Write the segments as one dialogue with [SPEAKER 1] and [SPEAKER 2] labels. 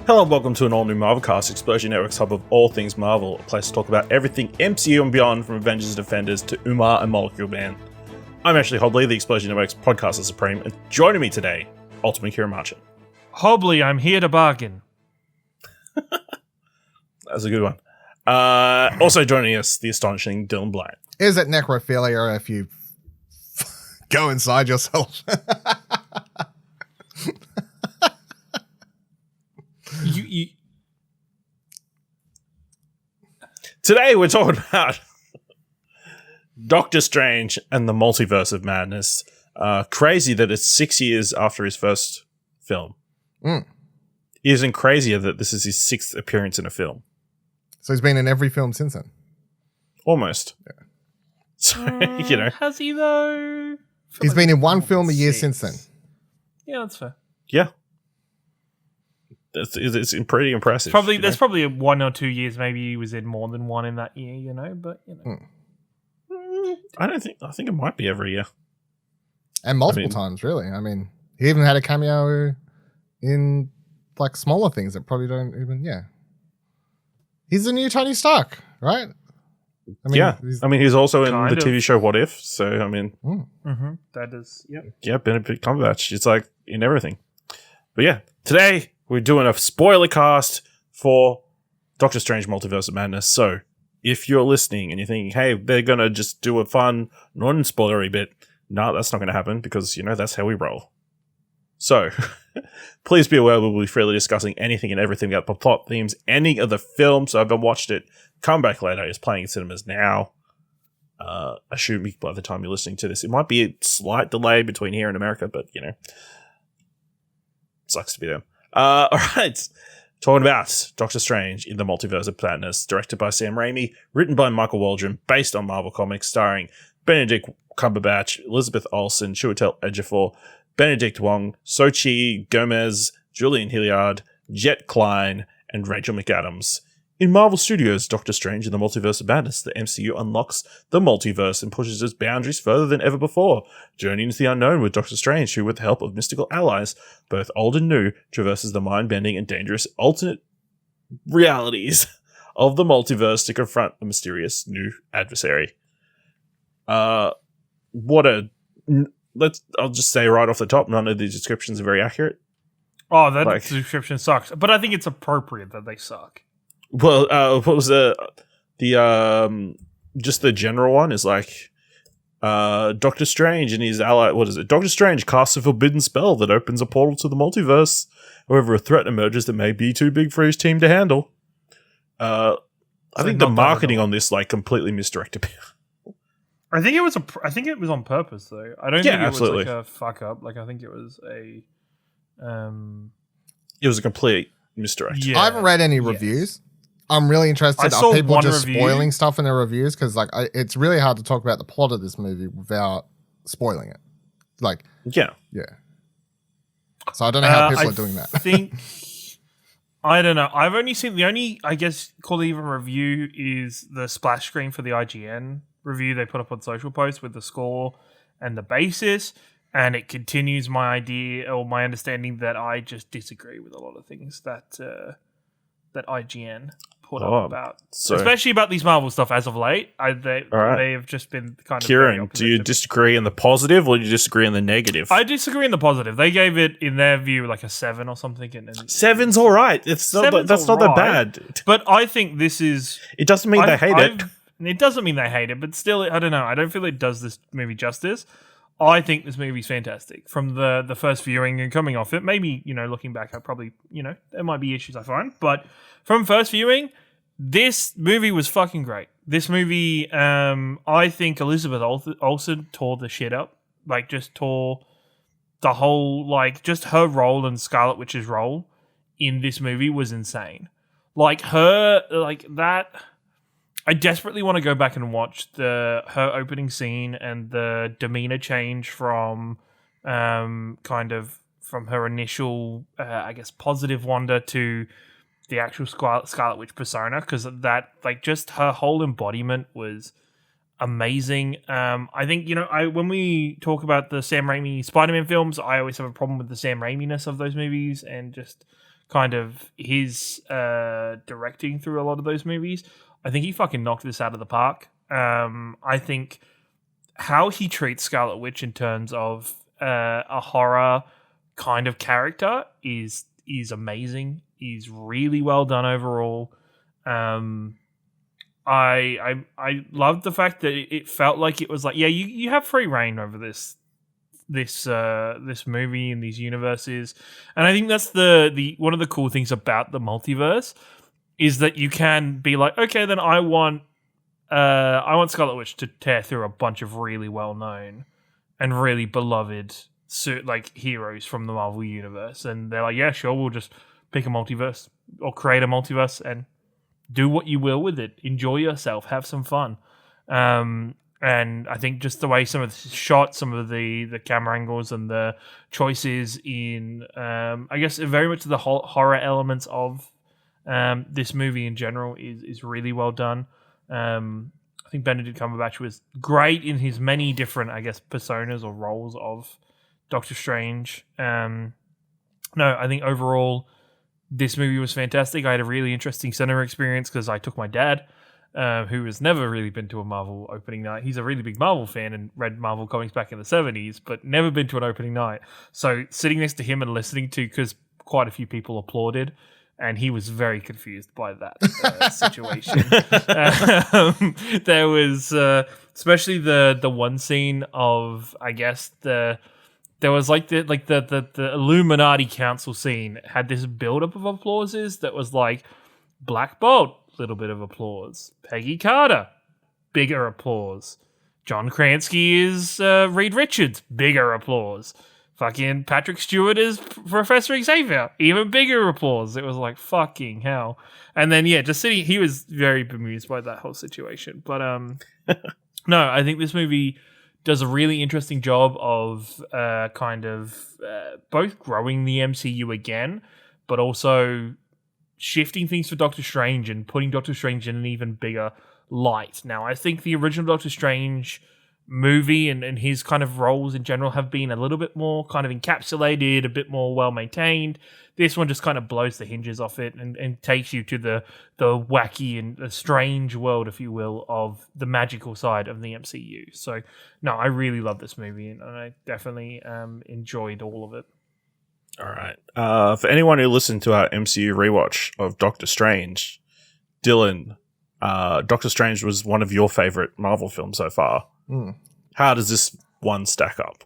[SPEAKER 1] Hello and welcome to an all-new Marvelcast, Explosion Network's hub of all things Marvel, a place to talk about everything MCU and beyond, from Avengers and Defenders to Umar and Molecule Man. I'm Ashley Hobley, the Explosion Network's podcaster supreme, and joining me today, Ultimate Kieran Marchant.
[SPEAKER 2] Hobley, I'm here to bargain.
[SPEAKER 1] That's a good one. Also joining us, the astonishing Dylan Blight.
[SPEAKER 3] Is it necrophilia if you go inside yourself?
[SPEAKER 1] Today we're talking about Doctor Strange and the Multiverse of Madness. Crazy that it's 6 years after his first film. Even crazier that this is his 6th appearance in a film.
[SPEAKER 3] So he's been in every film since then?
[SPEAKER 1] Almost. Yeah. So, you know.
[SPEAKER 2] Has he though?
[SPEAKER 3] He's been in one film a year since then.
[SPEAKER 2] Yeah, that's fair.
[SPEAKER 1] Yeah. It's pretty impressive.
[SPEAKER 2] There's probably 1 or 2 years maybe he was in more than one in that year, you know, but you know.
[SPEAKER 1] I think it might be every year.
[SPEAKER 3] And multiple times, really. I mean, he even had a cameo in like smaller things that probably don't even, He's the new Tony Stark, right?
[SPEAKER 1] I mean, he's also in the TV show What If, so I mean.
[SPEAKER 2] That is, yep.
[SPEAKER 1] Yeah, Benedict Cumberbatch. It's like in everything. But yeah, today we're doing a spoiler cast for Doctor Strange Multiverse of Madness. So if you're listening and you're thinking, hey, they're going to just do a fun, non-spoilery bit, no, that's not going to happen because, you know, that's how we roll. So please be aware we'll be freely discussing anything and everything about the plot, themes, any of the film. So if I've watched it, come back later. It's playing in cinemas now. Assuming by the time you're listening to this, it might be a slight delay between here and America, but, you know, sucks to be them. All right. Talking about Doctor Strange in the Multiverse of Madness, directed by Sam Raimi, written by Michael Waldron, based on Marvel Comics, starring Benedict Cumberbatch, Elizabeth Olsen, Chiwetel Ejiofor, Benedict Wong, Xochitl Gomez, Julian Hilliard, Jett, Klyne, and Rachel McAdams. In Marvel Studios' Doctor Strange in the Multiverse of Madness, the MCU unlocks the multiverse and pushes its boundaries further than ever before, journeying into the unknown with Doctor Strange, who, with the help of mystical allies, both old and new, traverses the mind-bending and dangerous alternate realities of the multiverse to confront a mysterious new adversary. I'll just say right off the top, none of the descriptions are very accurate.
[SPEAKER 2] Oh, that description sucks. But I think it's appropriate that they suck.
[SPEAKER 1] Well, what was just the general one is like, Doctor Strange and his ally, what is it? Doctor Strange casts a forbidden spell that opens a portal to the multiverse. However, a threat emerges that may be too big for his team to handle. I think the marketing on this, like, completely misdirected people.
[SPEAKER 2] I think it was on purpose, though. I don't think it
[SPEAKER 1] absolutely.
[SPEAKER 2] was like a fuck up. Like, I think it was a...
[SPEAKER 1] It was a complete misdirect.
[SPEAKER 3] I haven't read any reviews. I'm really interested. Are people just spoiling stuff in their reviews? Because it's really hard to talk about the plot of this movie without spoiling it. Like, yeah. So I don't know how people are doing that.
[SPEAKER 2] I don't know. I've only seen the only, I guess, call it even review is the splash screen for the IGN review they put up on Social Post with the score and the basis, and it continues my idea or my understanding that I just disagree with a lot of things that IGN put up about, especially about these Marvel stuff as of late. They have just been kind of.
[SPEAKER 1] Kieran, do you disagree in the positive or do you disagree in the negative?
[SPEAKER 2] I disagree in the positive. They gave it, in their view, like a 7 or something. And
[SPEAKER 1] 7's all right. That's not that bad.
[SPEAKER 2] But I think this is.
[SPEAKER 1] It doesn't mean they hate it.
[SPEAKER 2] It doesn't mean they hate it, but still, I don't know. I don't feel it does this movie justice. I think this movie's fantastic. From the first viewing and coming off it, maybe, you know, looking back, I probably, you know, there might be issues I find, but from first viewing, this movie was fucking great. This movie, I think Elizabeth Olsen tore the shit up. Like, just tore the whole, like, just her role and Scarlett Witch's role in this movie was insane. Like, her, like, that... I desperately want to go back and watch her opening scene and the demeanor change from kind of from her initial, I guess, positive Wanda to the actual Scarlet Witch persona, because that, like, just her whole embodiment was amazing. I think, when we talk about the Sam Raimi Spider-Man films, I always have a problem with the Sam Raimi-ness of those movies and just kind of his directing through a lot of those movies. I think he fucking knocked this out of the park. I think how he treats Scarlet Witch in terms of a horror kind of character is amazing. He's really well done overall. I loved the fact that it felt like it was like, you have free reign over this movie and these universes, and I think that's the one of the cool things about the multiverse is that you can be like, okay, then I want Scarlet Witch to tear through a bunch of really well known and really beloved heroes from the Marvel universe, and they're like, yeah, sure, we'll just pick a multiverse or create a multiverse and do what you will with it. Enjoy yourself, have some fun. And I think just the way some of the shots, some of the camera angles and the choices in, I guess, very much the horror elements of this movie in general is really well done. I think Benedict Cumberbatch was great in his many different, I guess, personas or roles of Doctor Strange. I think overall this movie was fantastic. I had a really interesting cinema experience because I took my dad, who has never really been to a Marvel opening night. He's a really big Marvel fan and read Marvel comics back in the 70s, but never been to an opening night. So sitting next to him and listening to, because quite a few people applauded, and he was very confused by that situation. There was especially the one scene of, I guess, there was the Illuminati Council scene had this buildup of applauses that was like Black Bolt, little bit of applause. Peggy Carter, bigger applause. John Krasinski is Reed Richards, bigger applause. Fucking Patrick Stewart is Professor Xavier, even bigger applause. It was like, fucking hell. And then, just sitting, he was very bemused by that whole situation. But no, I think this movie does a really interesting job of both growing the MCU again, but also shifting things for Doctor Strange and putting Doctor Strange in an even bigger light. Now, I think the original Doctor Strange movie and his kind of roles in general have been a little bit more kind of encapsulated, a bit more well-maintained. This one just kind of blows the hinges off it and takes you to the wacky and the strange world, if you will, of the magical side of the MCU. So, no, I really love this movie, and I definitely enjoyed all of it.
[SPEAKER 1] All right. For anyone who listened to our MCU rewatch of Doctor Strange, Dylan, Doctor Strange was one of your favorite Marvel films so far. How does this one stack up?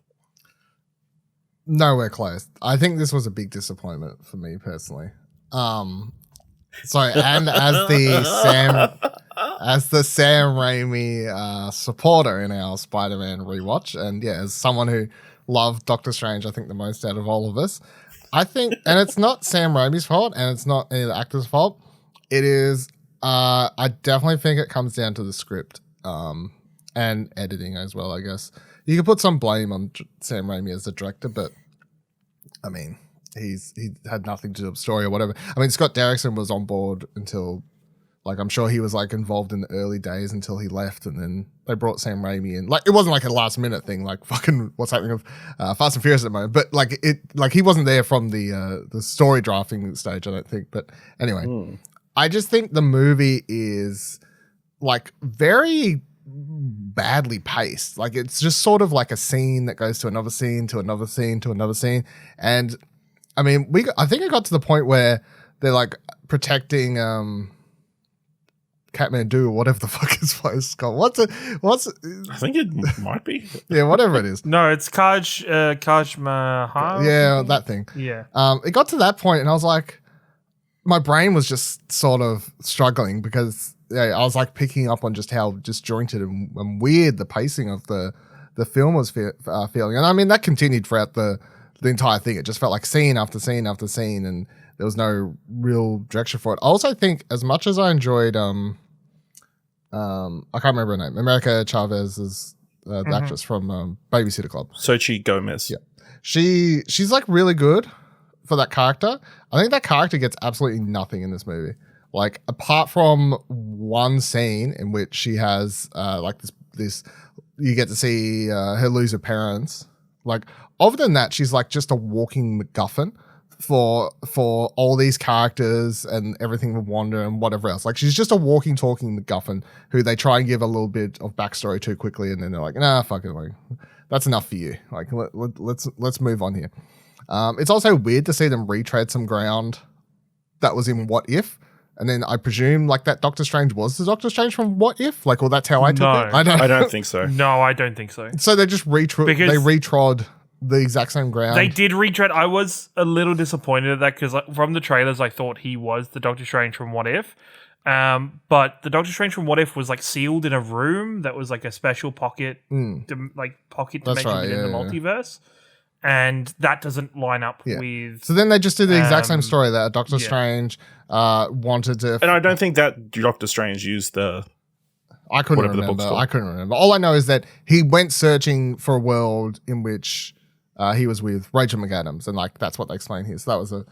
[SPEAKER 3] Nowhere close. I think this was a big disappointment for me personally. And as the Sam Raimi supporter in our Spider-Man rewatch, and as someone who loved Doctor Strange, I think the most out of all of us, I think, and it's not Sam Raimi's fault, and it's not any of the actors' fault. It is. I definitely think it comes down to the script. And editing as well, I guess. You can put some blame on Sam Raimi as the director, but I mean, he had nothing to do with the story or whatever. I mean, Scott Derrickson was on board until, I'm sure he was involved in the early days until he left, and then they brought Sam Raimi in. It wasn't a last minute thing, fucking what's happening with Fast and Furious at the moment. But he wasn't there from the story drafting stage, I don't think. But anyway, I just think the movie is very badly paced. It's just sort of like a scene that goes to another scene to another scene to another scene. And I mean, I think it got to the point where they're protecting Kathmandu or whatever the fuck his place is called.
[SPEAKER 1] I think it might be.
[SPEAKER 3] Yeah, whatever it is.
[SPEAKER 2] No, it's Kaj Mahal.
[SPEAKER 3] Yeah, that thing.
[SPEAKER 2] Yeah.
[SPEAKER 3] It got to that point and I was like, my brain was just sort of struggling because I was picking up on just how disjointed and weird the pacing of the film was feeling. And I mean, that continued throughout the entire thing. It just felt like scene after scene after scene, and there was no real direction for it. I also think, as much as I enjoyed, I can't remember her name, America Chavez is the actress from Babysitter Club.
[SPEAKER 1] Xochitl Gomez.
[SPEAKER 3] Yeah. She's really good for that character. I think that character gets absolutely nothing in this movie. Apart from one scene in which she has this this. You get to see her lose her parents. Like, other than that, she's like just a walking MacGuffin for all these characters and everything with Wanda and whatever else. Like, she's just a walking, talking MacGuffin who they try and give a little bit of backstory too quickly, and then they're like, nah, fuck it, like that's enough for you. Like, let's move on here. It's also weird to see them retread some ground that was in What If. And then I presume like that Doctor Strange was the Doctor Strange from What If? Like, well, that's how I took it.
[SPEAKER 1] I don't think so.
[SPEAKER 2] No, I don't think so.
[SPEAKER 3] So they just retrod the exact same ground.
[SPEAKER 2] They did retread. I was a little disappointed at that because like, from the trailers, I thought he was the Doctor Strange from What If. But the Doctor Strange from What If was like sealed in a room that was like a special pocket, pocket dimension within the multiverse. And that doesn't line up with...
[SPEAKER 3] So then they just did the exact same story that Doctor Strange wanted to...
[SPEAKER 1] And I don't think that Doctor Strange used the...
[SPEAKER 3] I couldn't remember. All I know is that he went searching for a world in which he was with Rachel McAdams, and like that's what they explained here. So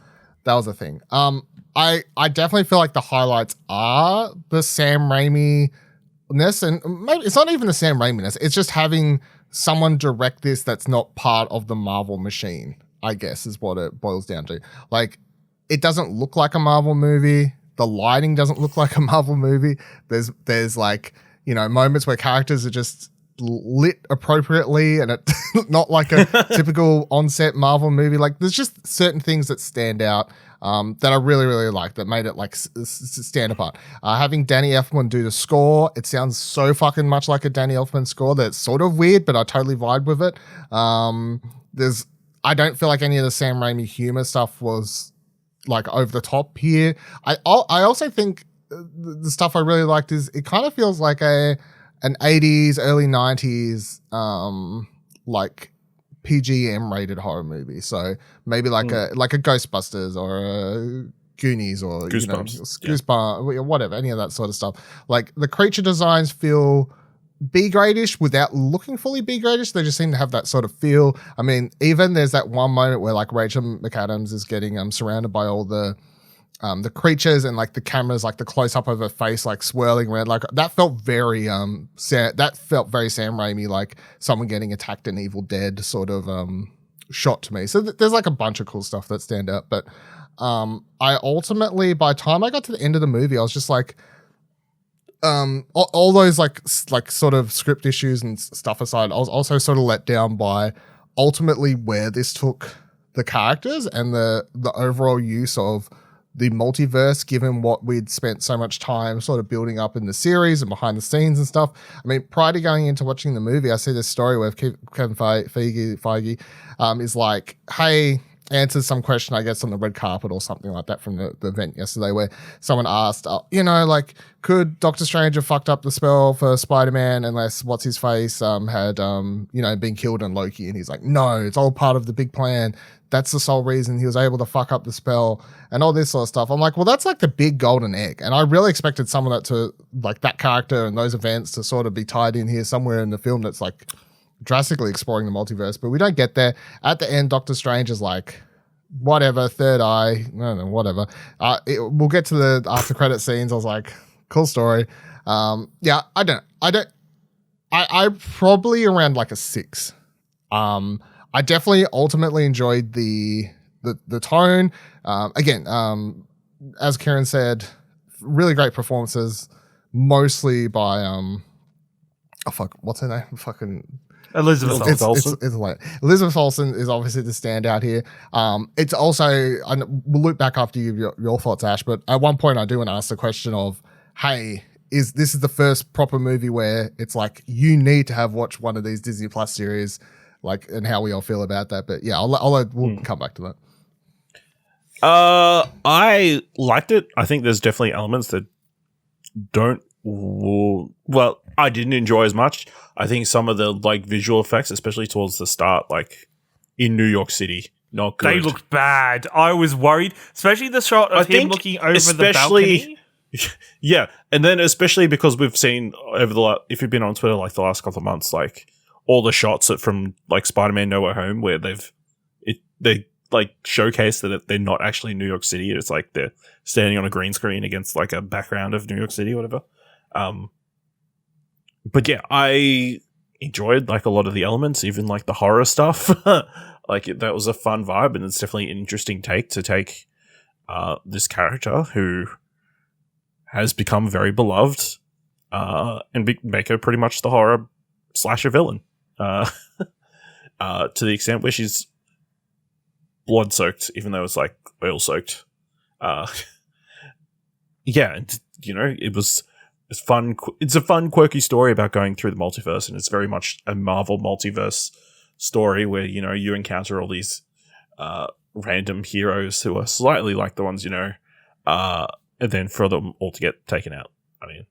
[SPEAKER 3] that was a thing. I definitely feel like the highlights are the Sam Raimi-ness, and maybe it's not even the Sam Raimi-ness. It's just having someone direct this that's not part of the Marvel machine, I guess, is what it boils down to. Like, it doesn't look like a Marvel movie. The lighting doesn't look like a Marvel movie. There's like, you know, moments where characters are just lit appropriately and it not like a typical on-set Marvel movie. Like, there's just certain things that stand out that I really, really like, that made it like stand apart. Having Danny Elfman do the score, it sounds so fucking much like a Danny Elfman score that's sort of weird, but I totally vibe with it. I don't feel like any of the Sam Raimi humor stuff was like over the top here. I also think the stuff I really liked is it kind of feels like an 80s, early 90s like PG-M rated horror movie. So maybe like a Ghostbusters or a Goonies or Goosebumps, whatever, any of that sort of stuff. Like, the creature designs feel B-grade-ish without looking fully B-grade-ish. They just seem to have that sort of feel. I mean, even there's that one moment where like Rachel McAdams is getting surrounded by all the creatures, and like the cameras, like the close up of her face, like swirling around, like that felt very Sam Raimi, like someone getting attacked in Evil Dead sort of shot to me. So there's like a bunch of cool stuff that stand out. But I ultimately, by the time I got to the end of the movie, I was just like, all those like sort of script issues and stuff aside, I was also sort of let down by ultimately where this took the characters and the overall use of the multiverse, given what we'd spent so much time sort of building up in the series and behind the scenes and stuff. I mean, prior to going into watching the movie, I see this story where Kevin Feige is like, hey, answers some question, I guess, on the red carpet or something like that from the event yesterday, where someone asked, like, could Doctor Strange have fucked up the spell for Spider-Man unless what's-his-face had, been killed in Loki? And he's like, no, it's all part of the big plan. That's the sole reason he was able to fuck up the spell and all this sort of stuff. I'm like, well, that's like the big golden egg. And I really expected some of that to, like, that character and those events to sort of be tied in here somewhere in the film that's like drastically exploring the multiverse, but we don't get there. At the end, Doctor Strange is like, whatever, third eye, whatever. We'll get to the after credit scenes. I was like, cool story. I probably around like a 6. I definitely ultimately enjoyed the tone. Again, as Ciaran said, really great performances, mostly by what's her name? Fucking
[SPEAKER 2] Elizabeth
[SPEAKER 1] Olsen.
[SPEAKER 3] It's like Elizabeth Olsen is obviously the standout here. It's also, we'll look back after you give your thoughts, Ash, but at one point I do want to ask the question of, hey, this is the first proper movie where it's like you need to have watched one of these Disney Plus series, like, and how we all feel about that. But yeah, we'll come back to that.
[SPEAKER 1] I liked it. I think there's definitely elements that I didn't enjoy as much. I think some of the like visual effects, especially towards the start, like in New York City, not good.
[SPEAKER 2] They looked bad. I was worried, especially the shot of him looking over the balcony.
[SPEAKER 1] Yeah, and then especially because we've seen if you've been on Twitter like the last couple of months, like all the shots from like Spider-Man No Way Home where they like showcase that they're not actually in New York City. It's like they're standing on a green screen against like a background of New York City or whatever. But yeah, I enjoyed like a lot of the elements, even like the horror stuff. Like that was a fun vibe, and it's definitely an interesting take to take this character who has become very beloved and make her pretty much the horror slasher villain to the extent where she's blood soaked, even though it's like oil soaked. Yeah, and, you know, it's fun. It's a fun, quirky story about going through the multiverse, and it's very much a Marvel multiverse story where, you know, you encounter all these random heroes who are slightly like the ones you know, and then for them all to get taken out. I mean,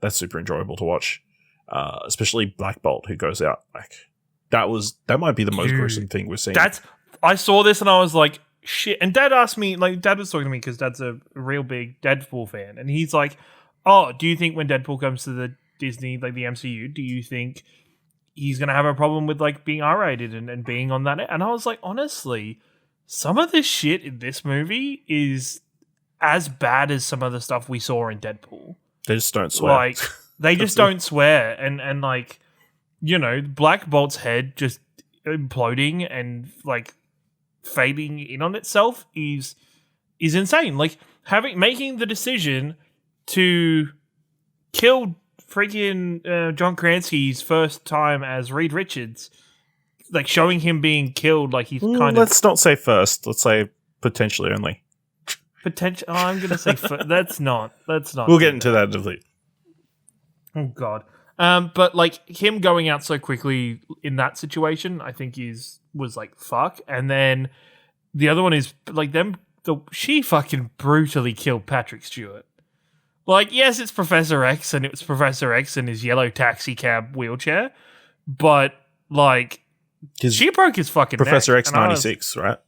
[SPEAKER 1] that's super enjoyable to watch, especially Black Bolt, who goes out like that might be the most gruesome thing we've seen.
[SPEAKER 2] I saw this and I was like, shit. And Dad asked me, like, Dad was talking to me because Dad's a real big Deadpool fan, and he's like, "Oh, do you think when Deadpool comes to the Disney, like the MCU, do you think he's gonna have a problem with like being R-rated and being on that?" And I was like, honestly, some of this shit in this movie is as bad as some of the stuff we saw in Deadpool.
[SPEAKER 1] They just don't swear.
[SPEAKER 2] Like, they just don't swear, and like, you know, Black Bolt's head just imploding and like fading in on itself is insane. Like making the decision to kill freaking John Krasinski's first time as Reed Richards, like showing him being killed, like he's kind of.
[SPEAKER 1] Let's not say first. Let's say potentially only.
[SPEAKER 2] Potential. Oh, I'm gonna say that's not.
[SPEAKER 1] We'll get into that in a bit.
[SPEAKER 2] Oh God. But like him going out so quickly in that situation, I think was like fuck. And then the other one is like she fucking brutally killed Patrick Stewart. Like, yes, it's Professor X, and it was Professor X in his yellow taxi cab wheelchair, but like she broke his fucking
[SPEAKER 1] Professor
[SPEAKER 2] neck,
[SPEAKER 1] X 96, right?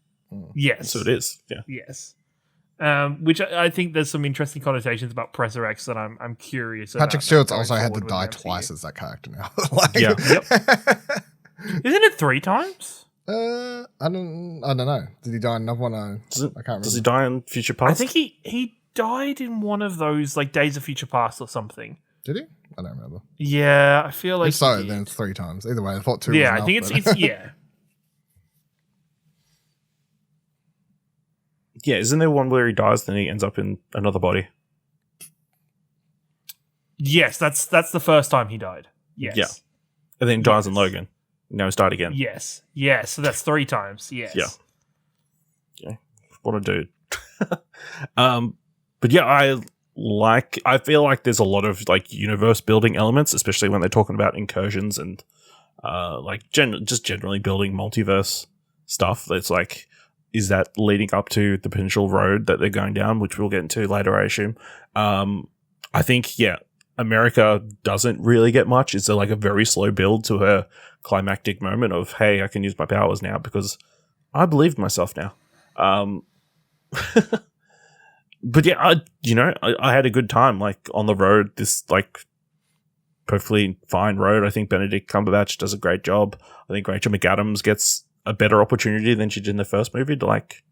[SPEAKER 2] Yes,
[SPEAKER 1] so it is. Yeah.
[SPEAKER 2] Yes. Which I think there's some interesting connotations about Professor X that I'm curious about.
[SPEAKER 3] Patrick Stewart's also had to die twice as that character now. Like,
[SPEAKER 1] yeah. Yep.
[SPEAKER 2] Isn't it 3 times?
[SPEAKER 3] I don't know. Did he die in another one? I can't remember.
[SPEAKER 1] Does he die in Future Past?
[SPEAKER 2] I think he died in one of those like Days of Future Past or something.
[SPEAKER 3] Did he? I don't remember.
[SPEAKER 2] Yeah, I feel like.
[SPEAKER 3] If so, then it's 3 times. Either way, I thought 2.
[SPEAKER 2] Yeah,
[SPEAKER 3] was
[SPEAKER 2] I think
[SPEAKER 3] enough,
[SPEAKER 2] it's yeah.
[SPEAKER 1] Yeah, isn't there one where he dies, then he ends up in another body?
[SPEAKER 2] Yes, that's the first time he died. Yes.
[SPEAKER 1] Yeah. And then he dies in Logan. Now he's died again.
[SPEAKER 2] Yes. So that's 3 times. Yes.
[SPEAKER 1] Yeah. What a dude. But yeah, I feel like there's a lot of like universe building elements, especially when they're talking about incursions and like just generally building multiverse stuff. That's like, is that leading up to the potential road that they're going down, which we'll get into later, I assume. I think, yeah, America doesn't really get much. It's like a very slow build to her climactic moment of, hey, I can use my powers now because I believed myself now. But yeah, I had a good time, like, on the road, this, like, perfectly fine road. I think Benedict Cumberbatch does a great job. I think Rachel McAdams gets a better opportunity than she did in the first movie to, like,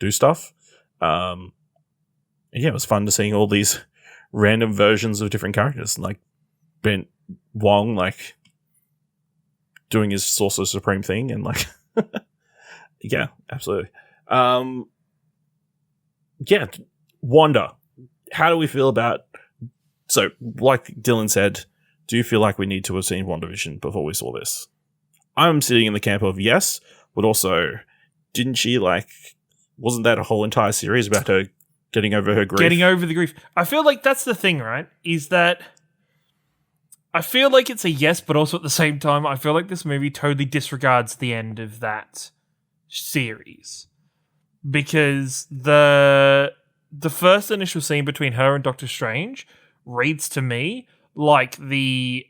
[SPEAKER 1] do stuff. And yeah, it was fun to seeing all these random versions of different characters, like Wong, like, doing his Sorcerer Supreme thing, and, like, yeah, absolutely. Yeah, Wanda, how do we feel about... So, like Dylan said, do you feel like we need to have seen WandaVision before we saw this? I'm sitting in the camp of yes, but also, didn't she, like... Wasn't that a whole entire series about her getting over her grief?
[SPEAKER 2] Getting over the grief. I feel like that's the thing, right? Is that... I feel like it's a yes, but also at the same time, I feel like this movie totally disregards the end of that series. Because the first initial scene between her and Doctor Strange reads to me like the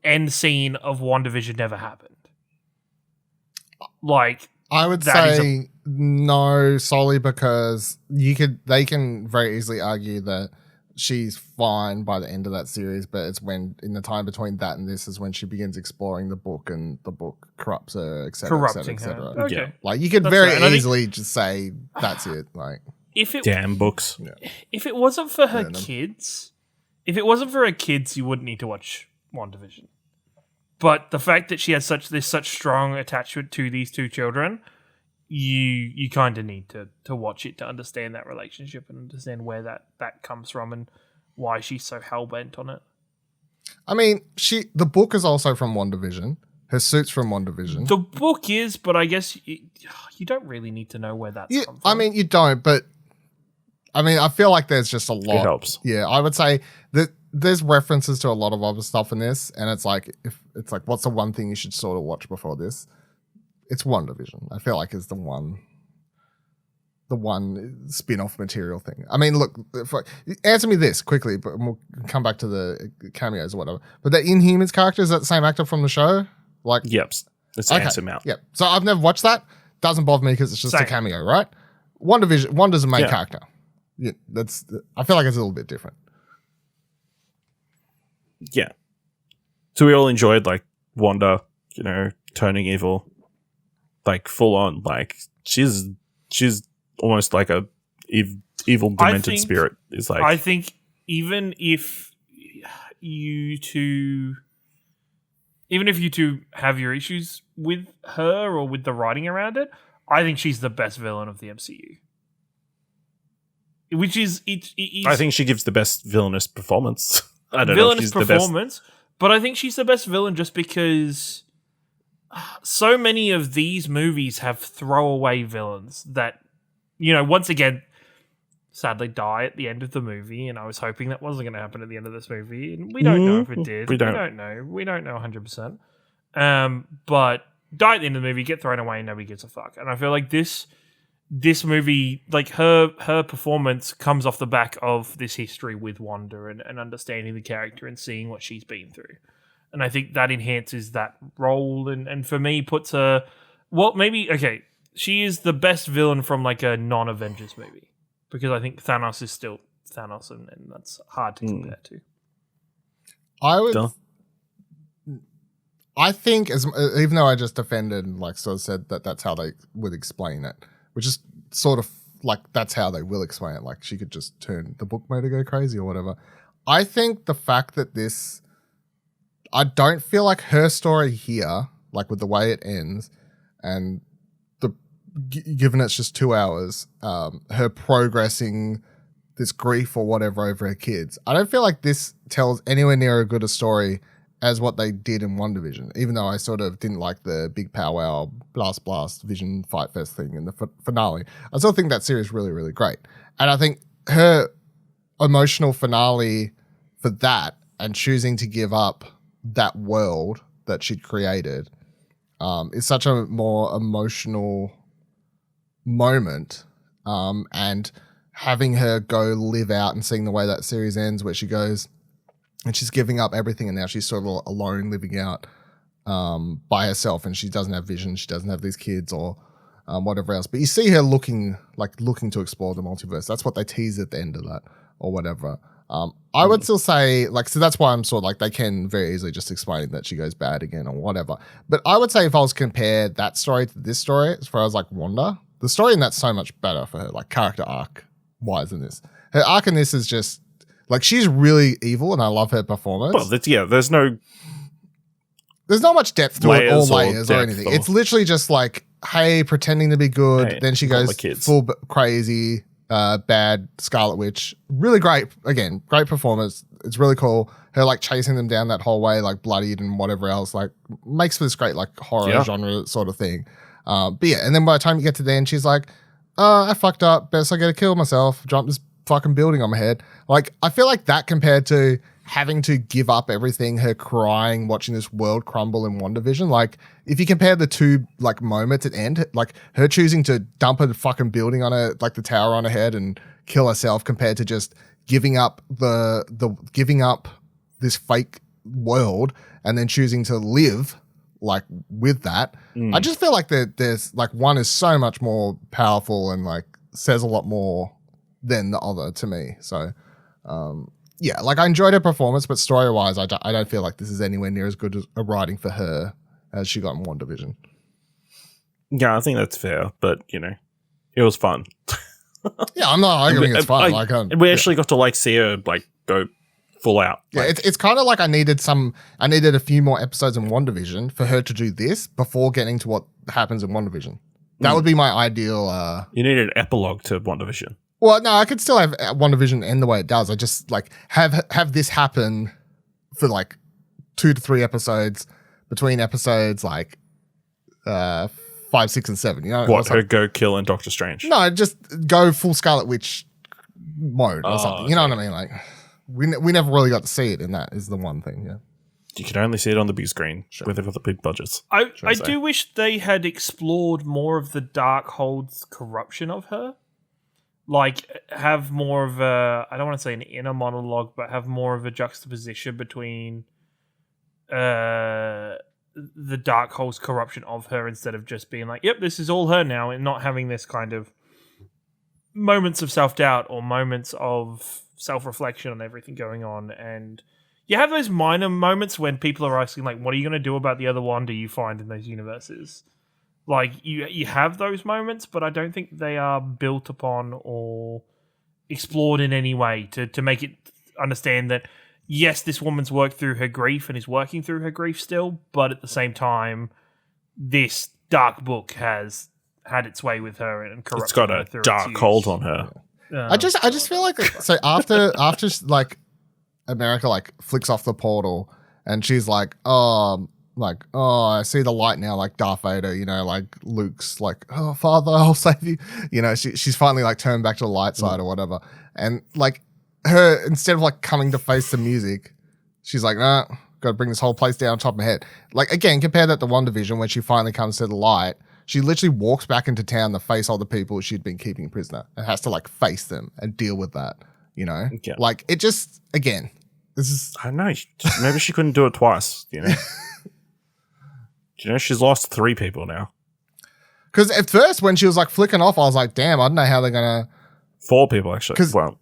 [SPEAKER 2] end scene of WandaVision never happened. Like,
[SPEAKER 3] I would say no, solely because they can very easily argue that she's fine by the end of that series, but it's when in the time between that and this is when she begins exploring the book and the book corrupts her, etc., etc.
[SPEAKER 2] Okay.
[SPEAKER 3] Yeah. Like, you could very easily just say that's it. Like,
[SPEAKER 1] damn books.
[SPEAKER 2] If it wasn't for her kids, you wouldn't need to watch WandaVision. But the fact that she has such strong attachment to these two children, you kind of need to watch it to understand that relationship and understand where that comes from and why she's so hell-bent on it.
[SPEAKER 3] I mean, the book is also from WandaVision. Her suit's from WandaVision.
[SPEAKER 2] The book is, but I guess you don't really need to know where that's come from.
[SPEAKER 3] I mean, you don't, but I mean, I feel like there's just a lot.
[SPEAKER 1] It helps.
[SPEAKER 3] Yeah, I would say that there's references to a lot of other stuff in this, and it's like, what's the one thing you should sort of watch before this? It's WandaVision. I feel like is the one spin-off material thing. I mean, look, answer me this quickly, but we'll come back to the cameos or whatever. But the Inhumans character, is that the same actor from the show? Like,
[SPEAKER 1] yep, it's Anson Mount.
[SPEAKER 3] Yep. So I've never watched that. Doesn't bother me because it's just a cameo, right? Wanda's a main character. Yeah, I feel like it's a little bit different.
[SPEAKER 1] Yeah. So we all enjoyed like Wanda, turning evil, like full on. Like she's almost like a evil demented spirit. Is like,
[SPEAKER 2] I think even if you two have your issues with her or with the writing around it, I think she's the best villain of the MCU. Which is
[SPEAKER 1] I think she gives the best villainous performance. I don't know if she's the best.
[SPEAKER 2] But I think she's the best villain just because so many of these movies have throwaway villains that, once again, sadly die at the end of the movie, and I was hoping that wasn't going to happen at the end of this movie, and we don't know if it did. We don't know. We don't know 100%. But die at the end of the movie, get thrown away, and nobody gives a fuck. And I feel like this movie, like her performance comes off the back of this history with Wanda and understanding the character and seeing what she's been through. And I think that enhances that role and for me puts her, she is the best villain from like a non-Avengers movie. Because I think Thanos is still Thanos, and that's hard to compare to.
[SPEAKER 3] I think, even though I just defended and like sort of said that that's how they would explain it, which is sort of like that's how they will explain it. Like she could just turn the book mode to go crazy or whatever. I think the fact that I don't feel like her story here, like with the way it ends, and given it's just 2 hours, her progressing this grief or whatever over her kids, I don't feel like this tells anywhere near as good a story as what they did in WandaVision, even though I sort of didn't like the big powwow, blast, Vision Fight Fest thing in the finale. I still think that series is really, really great. And I think her emotional finale for that and choosing to give up that world that she'd created is such a more emotional moment, and having her go live out and seeing the way that series ends where she goes and she's giving up everything and now she's sort of alone living out by herself, and she doesn't have Vision, she doesn't have these kids or whatever else, but you see her looking to explore the multiverse. That's what they tease at the end of that or whatever. I would still say, so that's why I'm sort of they can very easily just explain that she goes bad again or whatever. But I would say if I was to compare that story to this story, as far as Wanda, the story in that's so much better for her, character arc wise than this. Her arc in this is just she's really evil, and I love her performance.
[SPEAKER 1] Well, there's no
[SPEAKER 3] much depth to it or layers or anything. It's literally just hey, pretending to be good. Then she goes full crazy, bad Scarlet Witch. Really great. Again, great performance. It's really cool. Her chasing them down that whole way, bloodied and whatever else, makes for this great horror genre sort of thing. But yeah, and then by the time you get to the end, she's like, I fucked up. Best I gotta kill myself. Jump this fucking building on my head. I feel like that compared to having to give up everything, her crying, watching this world crumble in WandaVision. If you compare the two moments at end, her choosing to dump a fucking building on her, the tower on her head and kill herself, compared to just giving up giving up this fake world and then choosing to live with that. I just feel like there's one is so much more powerful and says a lot more than the other to me. So yeah, I enjoyed her performance, but story wise, I don't feel like this is anywhere near as good a writing for her as she got in WandaVision.
[SPEAKER 1] Yeah, I think that's fair, but it was fun.
[SPEAKER 3] Yeah, I'm not arguing it's fun.
[SPEAKER 1] And we actually got to see her go full out.
[SPEAKER 3] Yeah, it's kind of like I needed a few more episodes in WandaVision for her to do this before getting to what happens in WandaVision. That would be my ideal.
[SPEAKER 1] You need an epilogue to WandaVision.
[SPEAKER 3] Well, no, I could still have WandaVision end the way it does. I just like have this happen for like 2 to 3 episodes between episodes like 5, 6, and 7. You know
[SPEAKER 1] what? Her go kill in Doctor Strange?
[SPEAKER 3] No, just go full Scarlet Witch mode or something. You know what I mean? Like we never really got to see it, and that is the one thing. Yeah.
[SPEAKER 1] You can only see it on the big screen with the big budgets.
[SPEAKER 2] I do wish they had explored more of the Darkhold's corruption of her. Like, have more of a, I don't want to say an inner monologue, but have more of a juxtaposition between the Darkhold's corruption of her instead of just being like, yep, this is all her now, and not having this kind of moments of self-doubt or moments of self-reflection on everything going on. And you have those minor moments when people are asking, like, what are you going to do about the other Wanda you find in those universes? Like, you have those moments, but I don't think they are built upon or explored in any way to make it understand that, yes, this woman's worked through her grief and is working through her grief still, but at the same time, this dark book has had its way with her and corrupted
[SPEAKER 1] it's got
[SPEAKER 2] her
[SPEAKER 1] a
[SPEAKER 2] through
[SPEAKER 1] dark hold on her.
[SPEAKER 3] I just feel like so after like America like flicks off the portal and she's like, oh, I see the light now, like Darth Vader, you know, like Luke's like, oh, Father, I'll save you. You know, she's finally like turned back to the light side or whatever. And like her, instead of like coming to face the music, she's like, nah, got to bring this whole place down on top of my head. Like, again, compare that to WandaVision when she finally comes to the light. She literally walks back into town to face all the people she'd been keeping prisoner and has to like face them and deal with that, you know? Yeah. Like, it just, again, this is...
[SPEAKER 1] I don't know. Maybe she couldn't do it twice, you know? You know, she's lost 3 people now.
[SPEAKER 3] Because at first, when she was like flicking off, I was like, damn, I don't know how they're going to...
[SPEAKER 1] 4 people, actually. Well,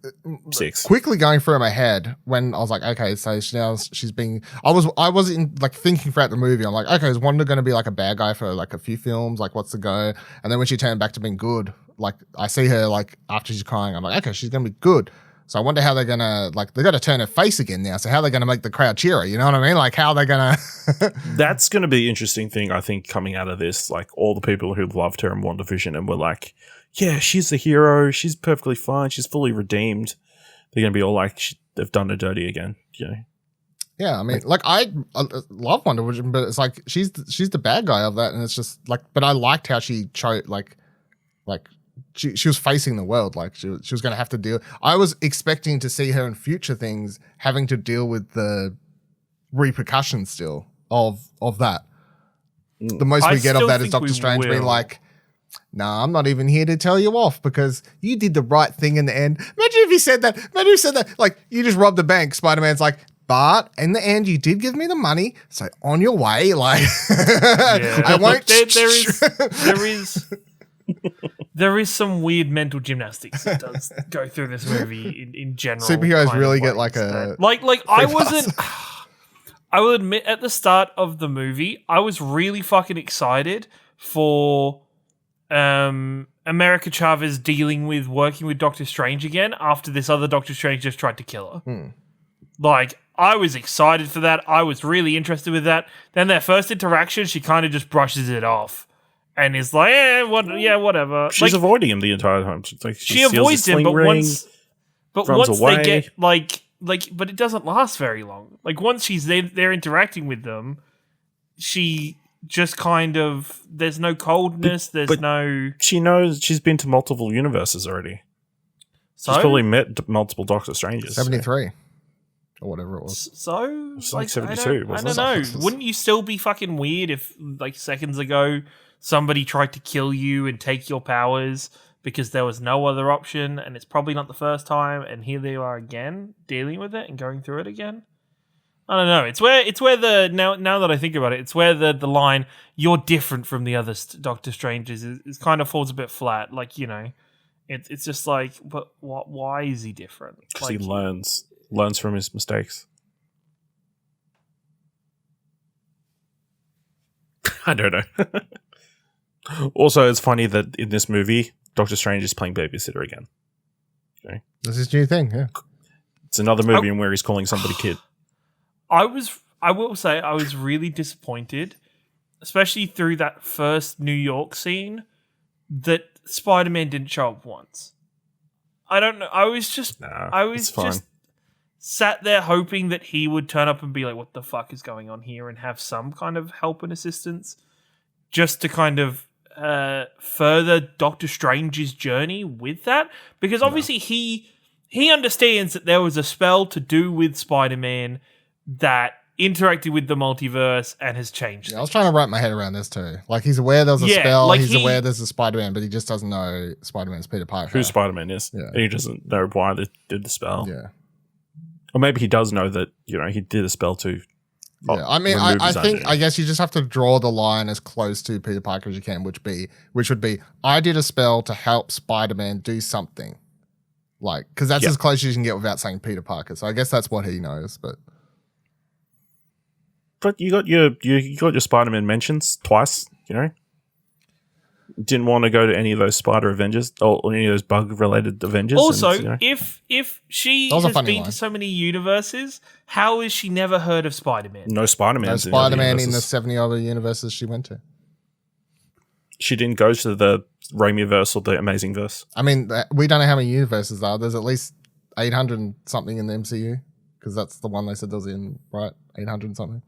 [SPEAKER 1] 6.
[SPEAKER 3] Quickly going through my head when I was like, okay, so she's being... I was in like thinking throughout the movie. I'm like, okay, is Wanda going to be like a bad guy for like a few films? Like, what's the go? And then when she turned back to being good, like I see her like after she's crying, I'm like, okay, she's going to be good. So I wonder how they're going to, like, they got to turn her face again now. So how are they going to make the crowd cheer her? You know what I mean? Like, how are they going to...
[SPEAKER 1] That's going to be an interesting thing, I think, coming out of this. Like, all the people who loved her in WandaVision and were like, yeah, she's the hero. She's perfectly fine. She's fully redeemed. They're going to be all like, they've done her dirty again, you know?
[SPEAKER 3] Yeah, I mean, like, I love WandaVision, but it's like, she's the bad guy of that. And it's just, like, but I liked how she chose, like, she was facing the world, like she was going to have to deal. I was expecting to see her in future things having to deal with the repercussions still of that. The most we get of that is Doctor Strange being like, nah, I'm not even here to tell you off because you did the right thing in the end. Imagine if he said that. Imagine if he said that. Like, you just robbed the bank. Spider-Man's like, but in the end, you did give me the money, so on your way. Like, yeah. I won't.
[SPEAKER 2] There is some weird mental gymnastics that does go through this movie in general.
[SPEAKER 3] Superheroes really get like a...
[SPEAKER 2] Like I wasn't... I will admit, at the start of the movie, I was really fucking excited for America Chavez working with Doctor Strange again after this other Doctor Strange just tried to kill her. Like, I was excited for that. I was really interested with that. Then their first interaction, she kind of just brushes it off. And is like, whatever.
[SPEAKER 1] She's like, avoiding him the entire time.
[SPEAKER 2] She avoids him, but once away. They get like, but it doesn't last very long. Like once she's there interacting with them, she just kind of there's no coldness. There's no.
[SPEAKER 1] She knows she's been to multiple universes already. So? She's probably met multiple Doctor Stranges.
[SPEAKER 3] 73. Or whatever it was.
[SPEAKER 2] So
[SPEAKER 1] it's like 72.
[SPEAKER 2] I don't know. Wouldn't you still be fucking weird if like seconds ago somebody tried to kill you and take your powers because there was no other option, and it's probably not the first time, and here they are again dealing with it and going through it again? I don't know. It's where the now that I think about it, it's where the line "you're different from the other Doctor Strangers" is kind of falls a bit flat. Like, you know, it's just like, but why is he different?
[SPEAKER 1] Because
[SPEAKER 2] like,
[SPEAKER 1] he learns from his mistakes. I don't know. Also, it's funny that in this movie, Doctor Strange is playing babysitter again. Okay.
[SPEAKER 3] This is a new thing, yeah.
[SPEAKER 1] It's another movie in where he's calling somebody kid.
[SPEAKER 2] I will say I was really disappointed, especially through that first New York scene, that Spider-Man didn't show up once. I don't know. I was just sat there hoping that he would turn up and be like, what the fuck is going on here, and have some kind of help and assistance just to kind of further Doctor Strange's journey with that. Because obviously he understands that there was a spell to do with Spider-Man that interacted with the multiverse and has changed.
[SPEAKER 3] Yeah, I was trying to wrap my head around this too. Like, he's aware there's a spell, like he's aware there's a Spider-Man, but he just doesn't know Spider-Man's Peter Parker.
[SPEAKER 1] Who Spider-Man is. Yeah. And he doesn't know why they did the spell.
[SPEAKER 3] Yeah.
[SPEAKER 1] Or maybe he does know that, he did a spell to.
[SPEAKER 3] Yeah, I mean, I guess you just have to draw the line as close to Peter Parker as you can, which would be, I did a spell to help Spider-Man do something. Like, because that's as close as you can get without saying Peter Parker. So I guess that's what he knows, but
[SPEAKER 1] you got your Spider-Man mentions twice, Didn't want to go to any of those Spider Avengers or any of those bug-related Avengers.
[SPEAKER 2] Also, if she has been to so many universes, how has she never heard of Spider-Man?
[SPEAKER 1] No Spider-Man.
[SPEAKER 3] No Spider-Man in the 70 other universes she went to.
[SPEAKER 1] She didn't go to the Raimi-verse or the Amazing-verse.
[SPEAKER 3] I mean, we don't know how many universes there are. There's at least 800 and something in the MCU, because that's the one they said there was in, right? 800 and something.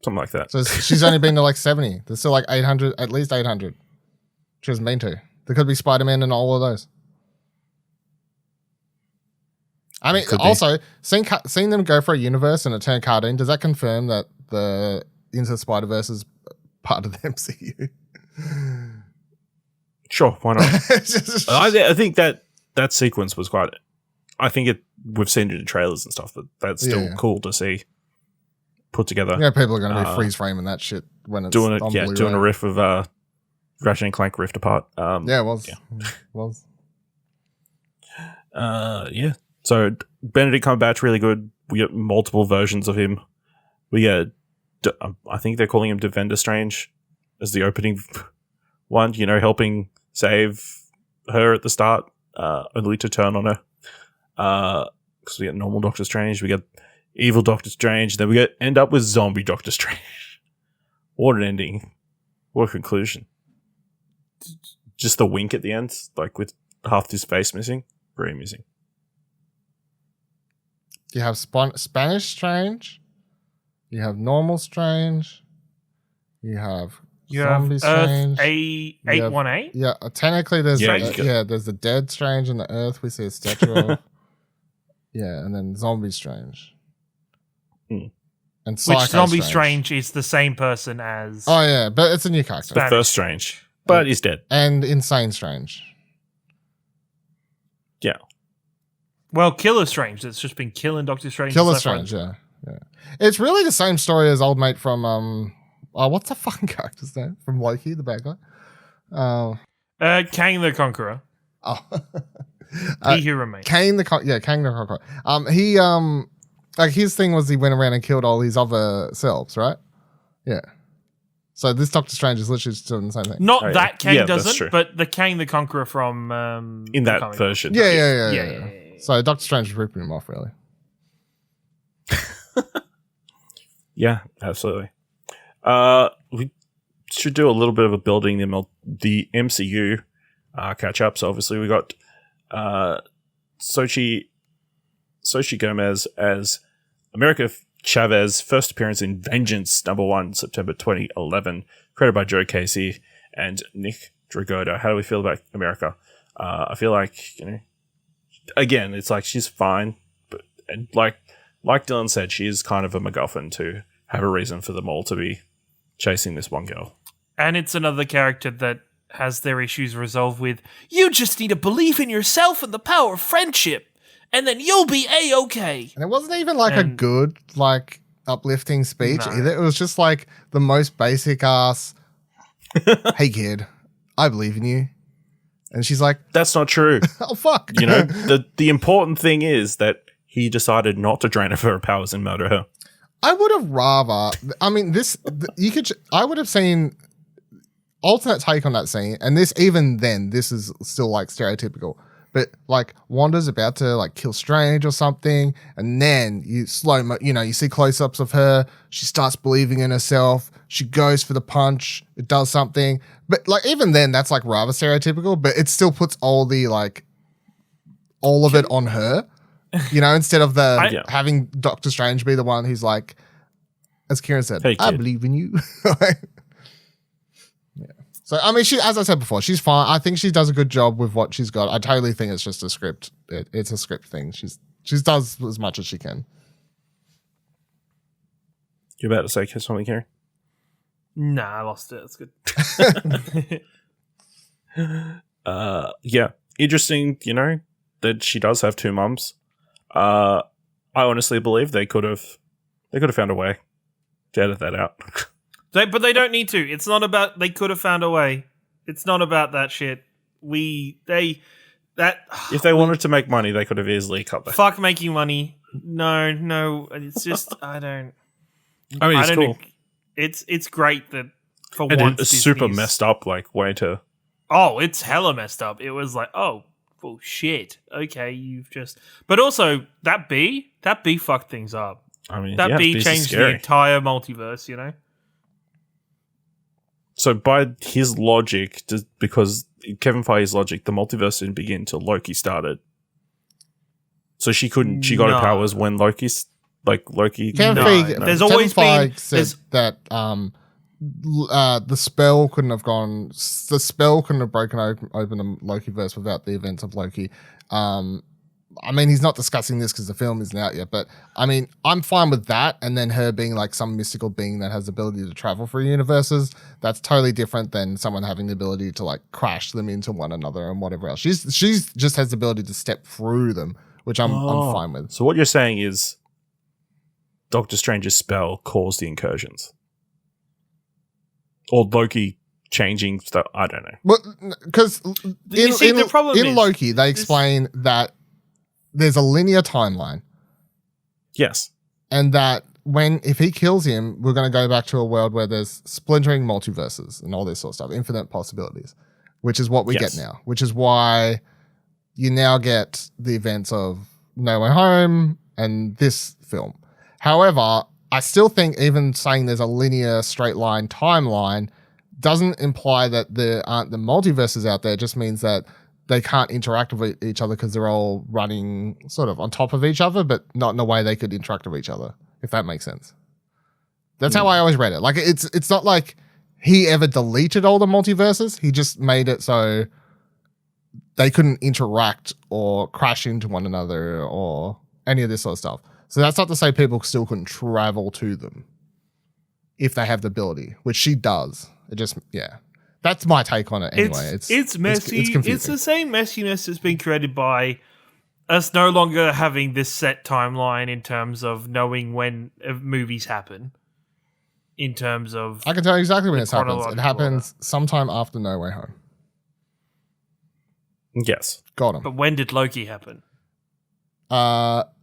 [SPEAKER 1] Something like that.
[SPEAKER 3] So she's only been to like 70. There's still like 800, at least 800. She hasn't been to. There could be Spider-Man in all of those. I mean, also, seeing them go for a universe and a turn cartoon, does that confirm that the Into the Spider-Verse is part of the MCU?
[SPEAKER 1] Sure, why not? I think that sequence was quite... I think we've seen it in trailers and stuff, but that's still cool to see. Put together.
[SPEAKER 3] Yeah, people are going to be freeze framing that shit when it's
[SPEAKER 1] doing a riff of Ratchet and Clank Rift Apart.
[SPEAKER 3] It was. Yeah. It was.
[SPEAKER 1] So Benedict Cumberbatch, really good. We get multiple versions of him. We get, I think they're calling him Defender Strange as the opening one. Helping save her at the start, only to turn on her. Because we get normal Doctor Strange. We get evil Doctor Strange. Then we end up with zombie Doctor Strange. What an ending. What a conclusion. Just the wink at the end, like with half his face missing. Very amusing.
[SPEAKER 3] You have Spanish Strange. You have normal Strange. You have zombie Strange.
[SPEAKER 2] 818?
[SPEAKER 3] Yeah, technically there's there's the dead Strange and the Earth. We see a statue of. Yeah, and then zombie Strange. And
[SPEAKER 2] which Zombie Strange is the same person as...
[SPEAKER 3] Oh, yeah, but it's a new character.
[SPEAKER 1] The first Strange, but he's dead.
[SPEAKER 3] And Insane Strange.
[SPEAKER 1] Yeah.
[SPEAKER 2] Well, Killer Strange, that's just been killing Doctor Strange.
[SPEAKER 3] Killer Strange, yeah. It's really the same story as old mate from... what's the fucking character's name? From Loki, the bad
[SPEAKER 2] guy? Kang the Conqueror.
[SPEAKER 3] Oh.
[SPEAKER 2] He Who Remains.
[SPEAKER 3] Kang the Conqueror. He... Like, his thing was he went around and killed all these other selves, right? Yeah. So this Doctor Strange is literally just doing the same thing.
[SPEAKER 2] Not that Kang doesn't, but the Kang the Conqueror from...
[SPEAKER 1] in that version.
[SPEAKER 3] Yeah. So Doctor Strange is ripping him off, really.
[SPEAKER 1] Yeah, absolutely. We should do a little bit of a building the MCU catch up. So obviously we got Xochitl Gomez as America Chavez, first appearance in Vengeance #1, September 2011, created by Joe Casey and Nick Dragotta. How do we feel about America? I feel like, again, it's like she's fine, but like Dylan said, she is kind of a MacGuffin to have a reason for them all to be chasing this one girl.
[SPEAKER 2] And it's another character that has their issues resolved with, you just need to believe in yourself and the power of friendship, and then you'll be A-okay.
[SPEAKER 3] And it wasn't even like a good, like, uplifting speech either. It was just like the most basic ass, hey kid, I believe in you. And she's like,
[SPEAKER 1] that's not true.
[SPEAKER 3] Oh, fuck.
[SPEAKER 1] The important thing is that he decided not to drain her powers and murder her.
[SPEAKER 3] I would have rather, I mean, I would have seen alternate take on that scene. And this, even then, this is still like stereotypical. But like Wanda's about to like kill Strange or something, and then you you see close-ups of her. She starts believing in herself. She goes for the punch. It does something, but like even then, that's like rather stereotypical. But it still puts all of it on her, instead of having Doctor Strange be the one who's like, as Ciaran said,
[SPEAKER 1] hey,
[SPEAKER 3] I believe in you. So, I mean, as I said before, she's fine. I think she does a good job with what she's got. I totally think it's just a script. It's a script thing. She does as much as she can.
[SPEAKER 1] You're about to say something, Ciaran?
[SPEAKER 2] Nah, I lost it. It's good.
[SPEAKER 1] Yeah. Interesting, that she does have two mums. I honestly believe they could have found a way to edit that out.
[SPEAKER 2] But they don't need to. It's not about they could have found a way. It's not about that shit. If they
[SPEAKER 1] wanted to make money, they could have easily cut that.
[SPEAKER 2] Fuck making money. No. It's just I don't.
[SPEAKER 1] I mean, it's cool.
[SPEAKER 2] It's great that for
[SPEAKER 1] once
[SPEAKER 2] it's
[SPEAKER 1] Disney's super messed up way to.
[SPEAKER 2] Oh, it's hella messed up. It was like, oh, well, shit. Okay, you've just. But also that bee fucked things up.
[SPEAKER 1] I mean,
[SPEAKER 2] that bee changed the entire multiverse.
[SPEAKER 1] So by his logic, because Kevin Feige's logic, the multiverse didn't begin until Loki started. So she couldn't. She got her powers when Loki.
[SPEAKER 3] Kevin Feige.
[SPEAKER 2] There's always been
[SPEAKER 3] said that the spell couldn't have gone. The spell couldn't have broken open the Lokiverse without the events of Loki. I mean, he's not discussing this because the film isn't out yet, but I mean, I'm fine with that. And then her being like some mystical being that has the ability to travel through universes. That's totally different than someone having the ability to like crash them into one another and whatever else. She's just has the ability to step through them, which I'm fine with.
[SPEAKER 1] So what you're saying is Doctor Strange's spell caused the incursions. Or Loki changing stuff. I don't know.
[SPEAKER 3] Well, because in Loki, they explain that there's a linear timeline.
[SPEAKER 1] Yes.
[SPEAKER 3] And that if he kills him, we're going to go back to a world where there's splintering multiverses and all this sort of stuff, infinite possibilities, which is what we get now, which is why you now get the events of No Way Home and this film. However, I still think even saying there's a linear straight line timeline doesn't imply that there aren't the multiverses out there. It just means that they can't interact with each other because they're all running sort of on top of each other, but not in a way they could interact with each other, if that makes sense. That's how I always read it. Like, it's not like he ever deleted all the multiverses. He just made it so they couldn't interact or crash into one another or any of this sort of stuff. So that's not to say people still couldn't travel to them if they have the ability, which she does. It just, that's my take on it anyway.
[SPEAKER 2] It's messy. It's the same messiness that's been created by us no longer having this set timeline in terms of knowing when movies happen. In terms of...
[SPEAKER 3] I can tell you exactly when it happens. It happens sometime after No Way Home.
[SPEAKER 1] Yes.
[SPEAKER 3] Got him.
[SPEAKER 2] But when did Loki happen?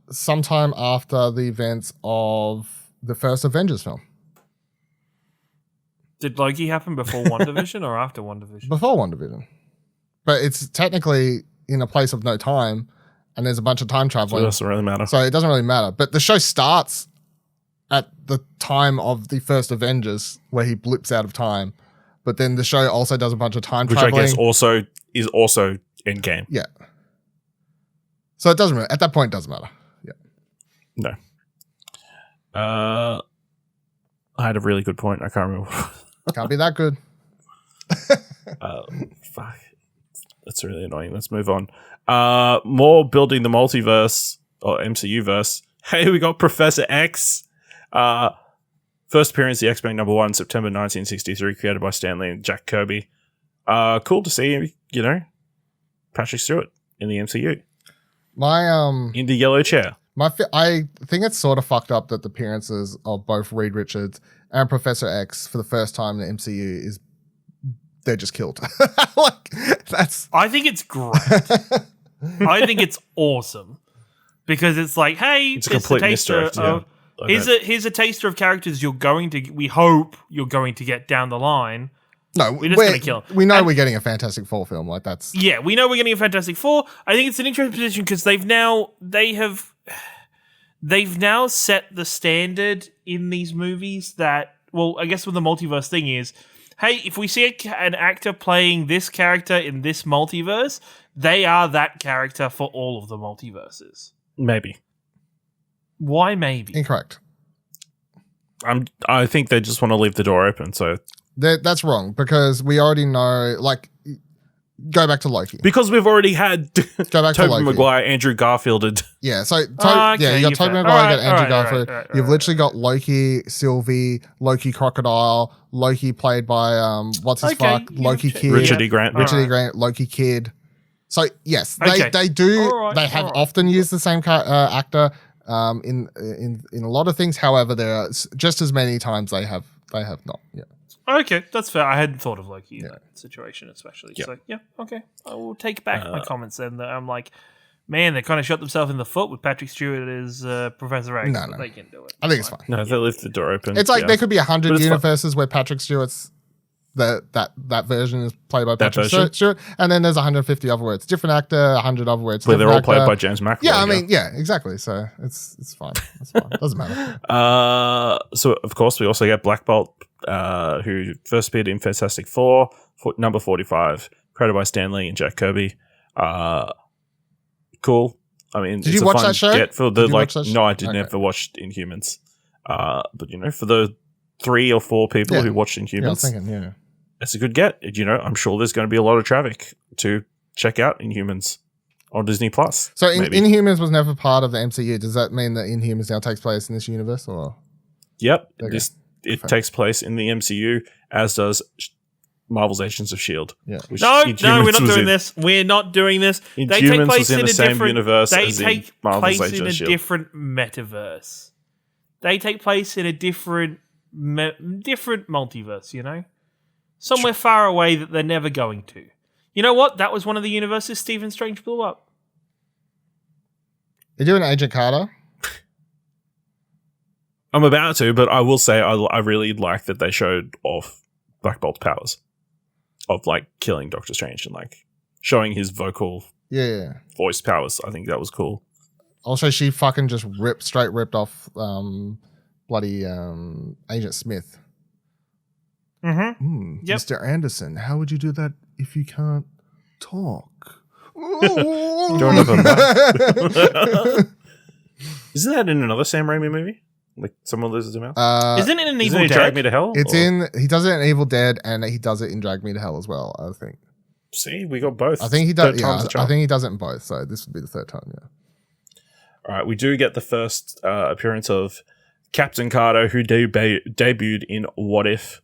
[SPEAKER 3] Sometime after the events of the first Avengers film.
[SPEAKER 2] Did Loki happen before WandaVision or after WandaVision?
[SPEAKER 3] Before WandaVision. But it's technically in a place of no time, and there's a bunch of time traveling.
[SPEAKER 1] So it doesn't really matter.
[SPEAKER 3] So it doesn't really matter. But the show starts at the time of the first Avengers, where he blips out of time. But then the show also does a bunch of time traveling.
[SPEAKER 1] Which I guess also is also Endgame.
[SPEAKER 3] Yeah. So it doesn't really, at that point, it doesn't matter. Yeah.
[SPEAKER 1] No. I had a really good point. I can't remember.
[SPEAKER 3] Can't be that good.
[SPEAKER 1] Fuck. That's really annoying. Let's move on. More building the multiverse or MCU verse. Hey, we got Professor X. First appearance, the X-Men #1, September 1963, created by Stan Lee and Jack Kirby. Cool to see, Patrick Stewart in the MCU. In the yellow chair.
[SPEAKER 3] I think it's sort of fucked up that the appearances of both Reed Richards and Professor X for the first time in the MCU they're just killed.
[SPEAKER 2] I think it's great. I think it's awesome because it's like, hey,
[SPEAKER 1] it's a complete misdirect.
[SPEAKER 2] Here's a taster of characters we hope you're going to get down the line.
[SPEAKER 3] No,
[SPEAKER 2] we're just going to kill him.
[SPEAKER 3] We know we're getting a Fantastic Four film. Like that's
[SPEAKER 2] we know we're getting a Fantastic Four. I think it's an interesting position because they've now set the standard in these movies that. Well, I guess what the multiverse thing is, hey, if we see an actor playing this character in this multiverse, they are that character for all of the multiverses.
[SPEAKER 1] Maybe.
[SPEAKER 2] Why maybe?
[SPEAKER 3] Incorrect.
[SPEAKER 1] I think they just want to leave the door open. So
[SPEAKER 3] that's wrong because we already know. Like, go back to Loki
[SPEAKER 1] because we've already had Tobey Maguire, Andrew Garfield.
[SPEAKER 3] Yeah, so you got Tobey Maguire, you got Andrew Garfield. You've literally got Loki, Sylvie, Loki Crocodile, Loki played by Loki Kid,
[SPEAKER 1] Richard E. Grant,
[SPEAKER 3] Loki Kid. So yes, they do. They have often used the same actor in a lot of things. However, there are just as many times they have not. Yeah.
[SPEAKER 2] Okay, that's fair. I hadn't thought of Loki in that situation, especially. Yep. So, okay. I will take back my comments then. That I'm like, man, they kind of shot themselves in the foot with Patrick Stewart as Professor X.
[SPEAKER 3] No.
[SPEAKER 2] They can do it.
[SPEAKER 3] I think it's fine.
[SPEAKER 1] No, they left the door open.
[SPEAKER 3] It's like there could be 100 universes where Patrick Stewart's that version is played by Patrick Stewart, and then there's 150 other words. Different actor, 100 other words.
[SPEAKER 1] Where they're all played by James McAvoy.
[SPEAKER 3] Yeah, I mean, exactly. So it's fine. It's fine. Doesn't matter.
[SPEAKER 1] So of course we also get Black Bolt, who first appeared in Fantastic Four, number 45, created by Stan Lee and Jack Kirby. Cool. I mean,
[SPEAKER 3] did you watch that show?
[SPEAKER 1] No, I did never watched Inhumans. But for the 3 or 4 people who watched Inhumans,
[SPEAKER 3] I was thinking,
[SPEAKER 1] it's a good get. I'm sure there's going to be a lot of traffic to check out Inhumans on Disney Plus.
[SPEAKER 3] So Inhumans was never part of the MCU. Does that mean that Inhumans now takes place in this universe, or?
[SPEAKER 1] Yep, it takes place in the MCU, as does Marvel's Agents of S.H.I.E.L.D.
[SPEAKER 3] Yeah.
[SPEAKER 2] No, we're not doing this. We're not doing this.
[SPEAKER 1] They take place in the same universe.
[SPEAKER 2] They take place in a different metaverse. They take place in a different multiverse. Somewhere far away that they're never going to. You know what? That was one of the universes Stephen Strange blew up.
[SPEAKER 3] You're doing Agent Carter?
[SPEAKER 1] I'm about to, but I will say I really like that they showed off Black Bolt's powers of like killing Doctor Strange and like showing his vocal voice powers. I think that was cool.
[SPEAKER 3] Also, she fucking just ripped off bloody Agent Smith.
[SPEAKER 2] Mm-hmm.
[SPEAKER 3] Yep. Mr. Anderson, how would you do that if you can't talk?
[SPEAKER 1] Isn't that in another Sam Raimi movie? Like someone loses their mouth?
[SPEAKER 2] Isn't it in Evil Dead?
[SPEAKER 1] Drag Me to Hell?
[SPEAKER 3] He does it in Evil Dead, and he does it in Drag Me to Hell as well, I think.
[SPEAKER 1] See, we got both.
[SPEAKER 3] I think he does. I think he does it in both. So this would be the third time. Yeah.
[SPEAKER 1] All right, we do get the first appearance of Captain Carter, who debuted in What If,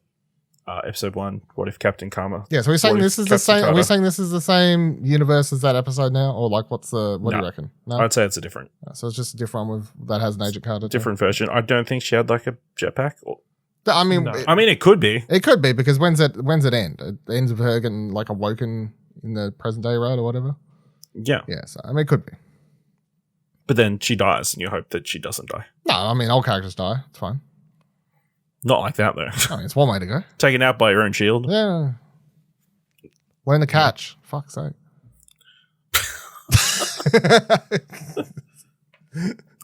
[SPEAKER 1] episode 1. What if Captain Karma?
[SPEAKER 3] Yeah. So we're saying this is the same. Are we saying this is the same universe as that episode now, or like what do you reckon? No,
[SPEAKER 1] I'd say it's a different.
[SPEAKER 3] So it's just a different one that has an Agent Carter.
[SPEAKER 1] Different version. I don't think she had like a jetpack.
[SPEAKER 3] I mean,
[SPEAKER 1] it could be.
[SPEAKER 3] It could be because when's it end? It ends with her getting like awoken in the present day, right, or whatever.
[SPEAKER 1] Yeah.
[SPEAKER 3] Yeah. So I mean, it could be.
[SPEAKER 1] But then she dies, and you hope that she doesn't die.
[SPEAKER 3] No, I mean, all characters die. It's fine.
[SPEAKER 1] Not like that, though.
[SPEAKER 3] I mean, it's one way to go.
[SPEAKER 1] Taken out by your own shield.
[SPEAKER 3] Yeah. Learn to catch. Fuck's sake.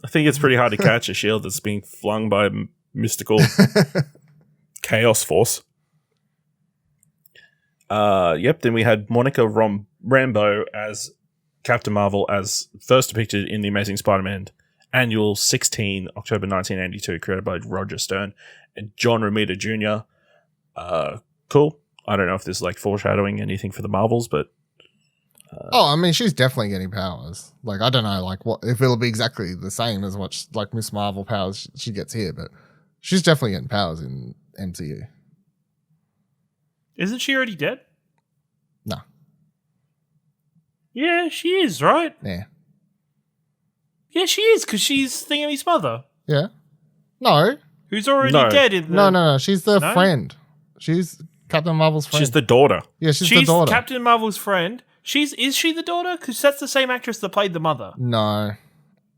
[SPEAKER 1] I think it's pretty hard to catch a shield that's being flung by a mystical chaos force. Then we had Monica Rambeau as Captain Marvel, as first depicted in The Amazing Spider-Man Annual 16, October 1982, created by Roger Stern and John Romita Jr. Cool. I don't know if this is like foreshadowing anything for the Marvels, but
[SPEAKER 3] I mean, she's definitely getting powers. Like, I don't know, like what if it'll be exactly the same as what like Miss Marvel powers she gets here, but she's definitely getting powers in MCU.
[SPEAKER 2] Isn't she already dead?
[SPEAKER 3] No.
[SPEAKER 2] Yeah, she is, right?
[SPEAKER 3] Yeah.
[SPEAKER 2] Yeah, she is, because she's Thingamy's mother.
[SPEAKER 3] Yeah. No.
[SPEAKER 2] Who's already dead in the...
[SPEAKER 3] No. She's the friend. She's Captain Marvel's friend.
[SPEAKER 1] She's the daughter.
[SPEAKER 3] Yeah, she's the daughter.
[SPEAKER 2] Captain Marvel's friend. Is she the daughter? Because that's the same actress that played the mother.
[SPEAKER 3] No.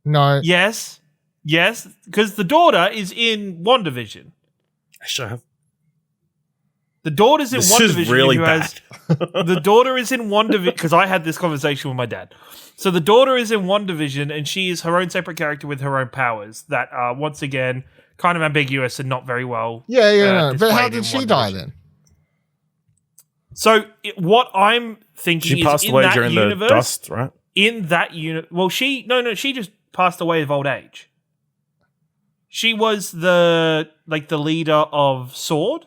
[SPEAKER 2] Yes, because the daughter is in WandaVision.
[SPEAKER 1] Sure.
[SPEAKER 2] The daughter's in
[SPEAKER 1] this
[SPEAKER 2] one
[SPEAKER 1] is
[SPEAKER 2] division.
[SPEAKER 1] really bad.
[SPEAKER 2] The daughter is in one division because I had this conversation with my dad. So the daughter is in one division, and she is her own separate character with her own powers that are once again kind of ambiguous and not very well.
[SPEAKER 3] Yeah. But how did she die then?
[SPEAKER 2] So what I'm thinking
[SPEAKER 1] she
[SPEAKER 2] is
[SPEAKER 1] passed
[SPEAKER 2] in
[SPEAKER 1] away
[SPEAKER 2] that
[SPEAKER 1] during
[SPEAKER 2] universe,
[SPEAKER 1] the dust, right?
[SPEAKER 2] In that well, she just passed away of old age. She was the leader of Sword,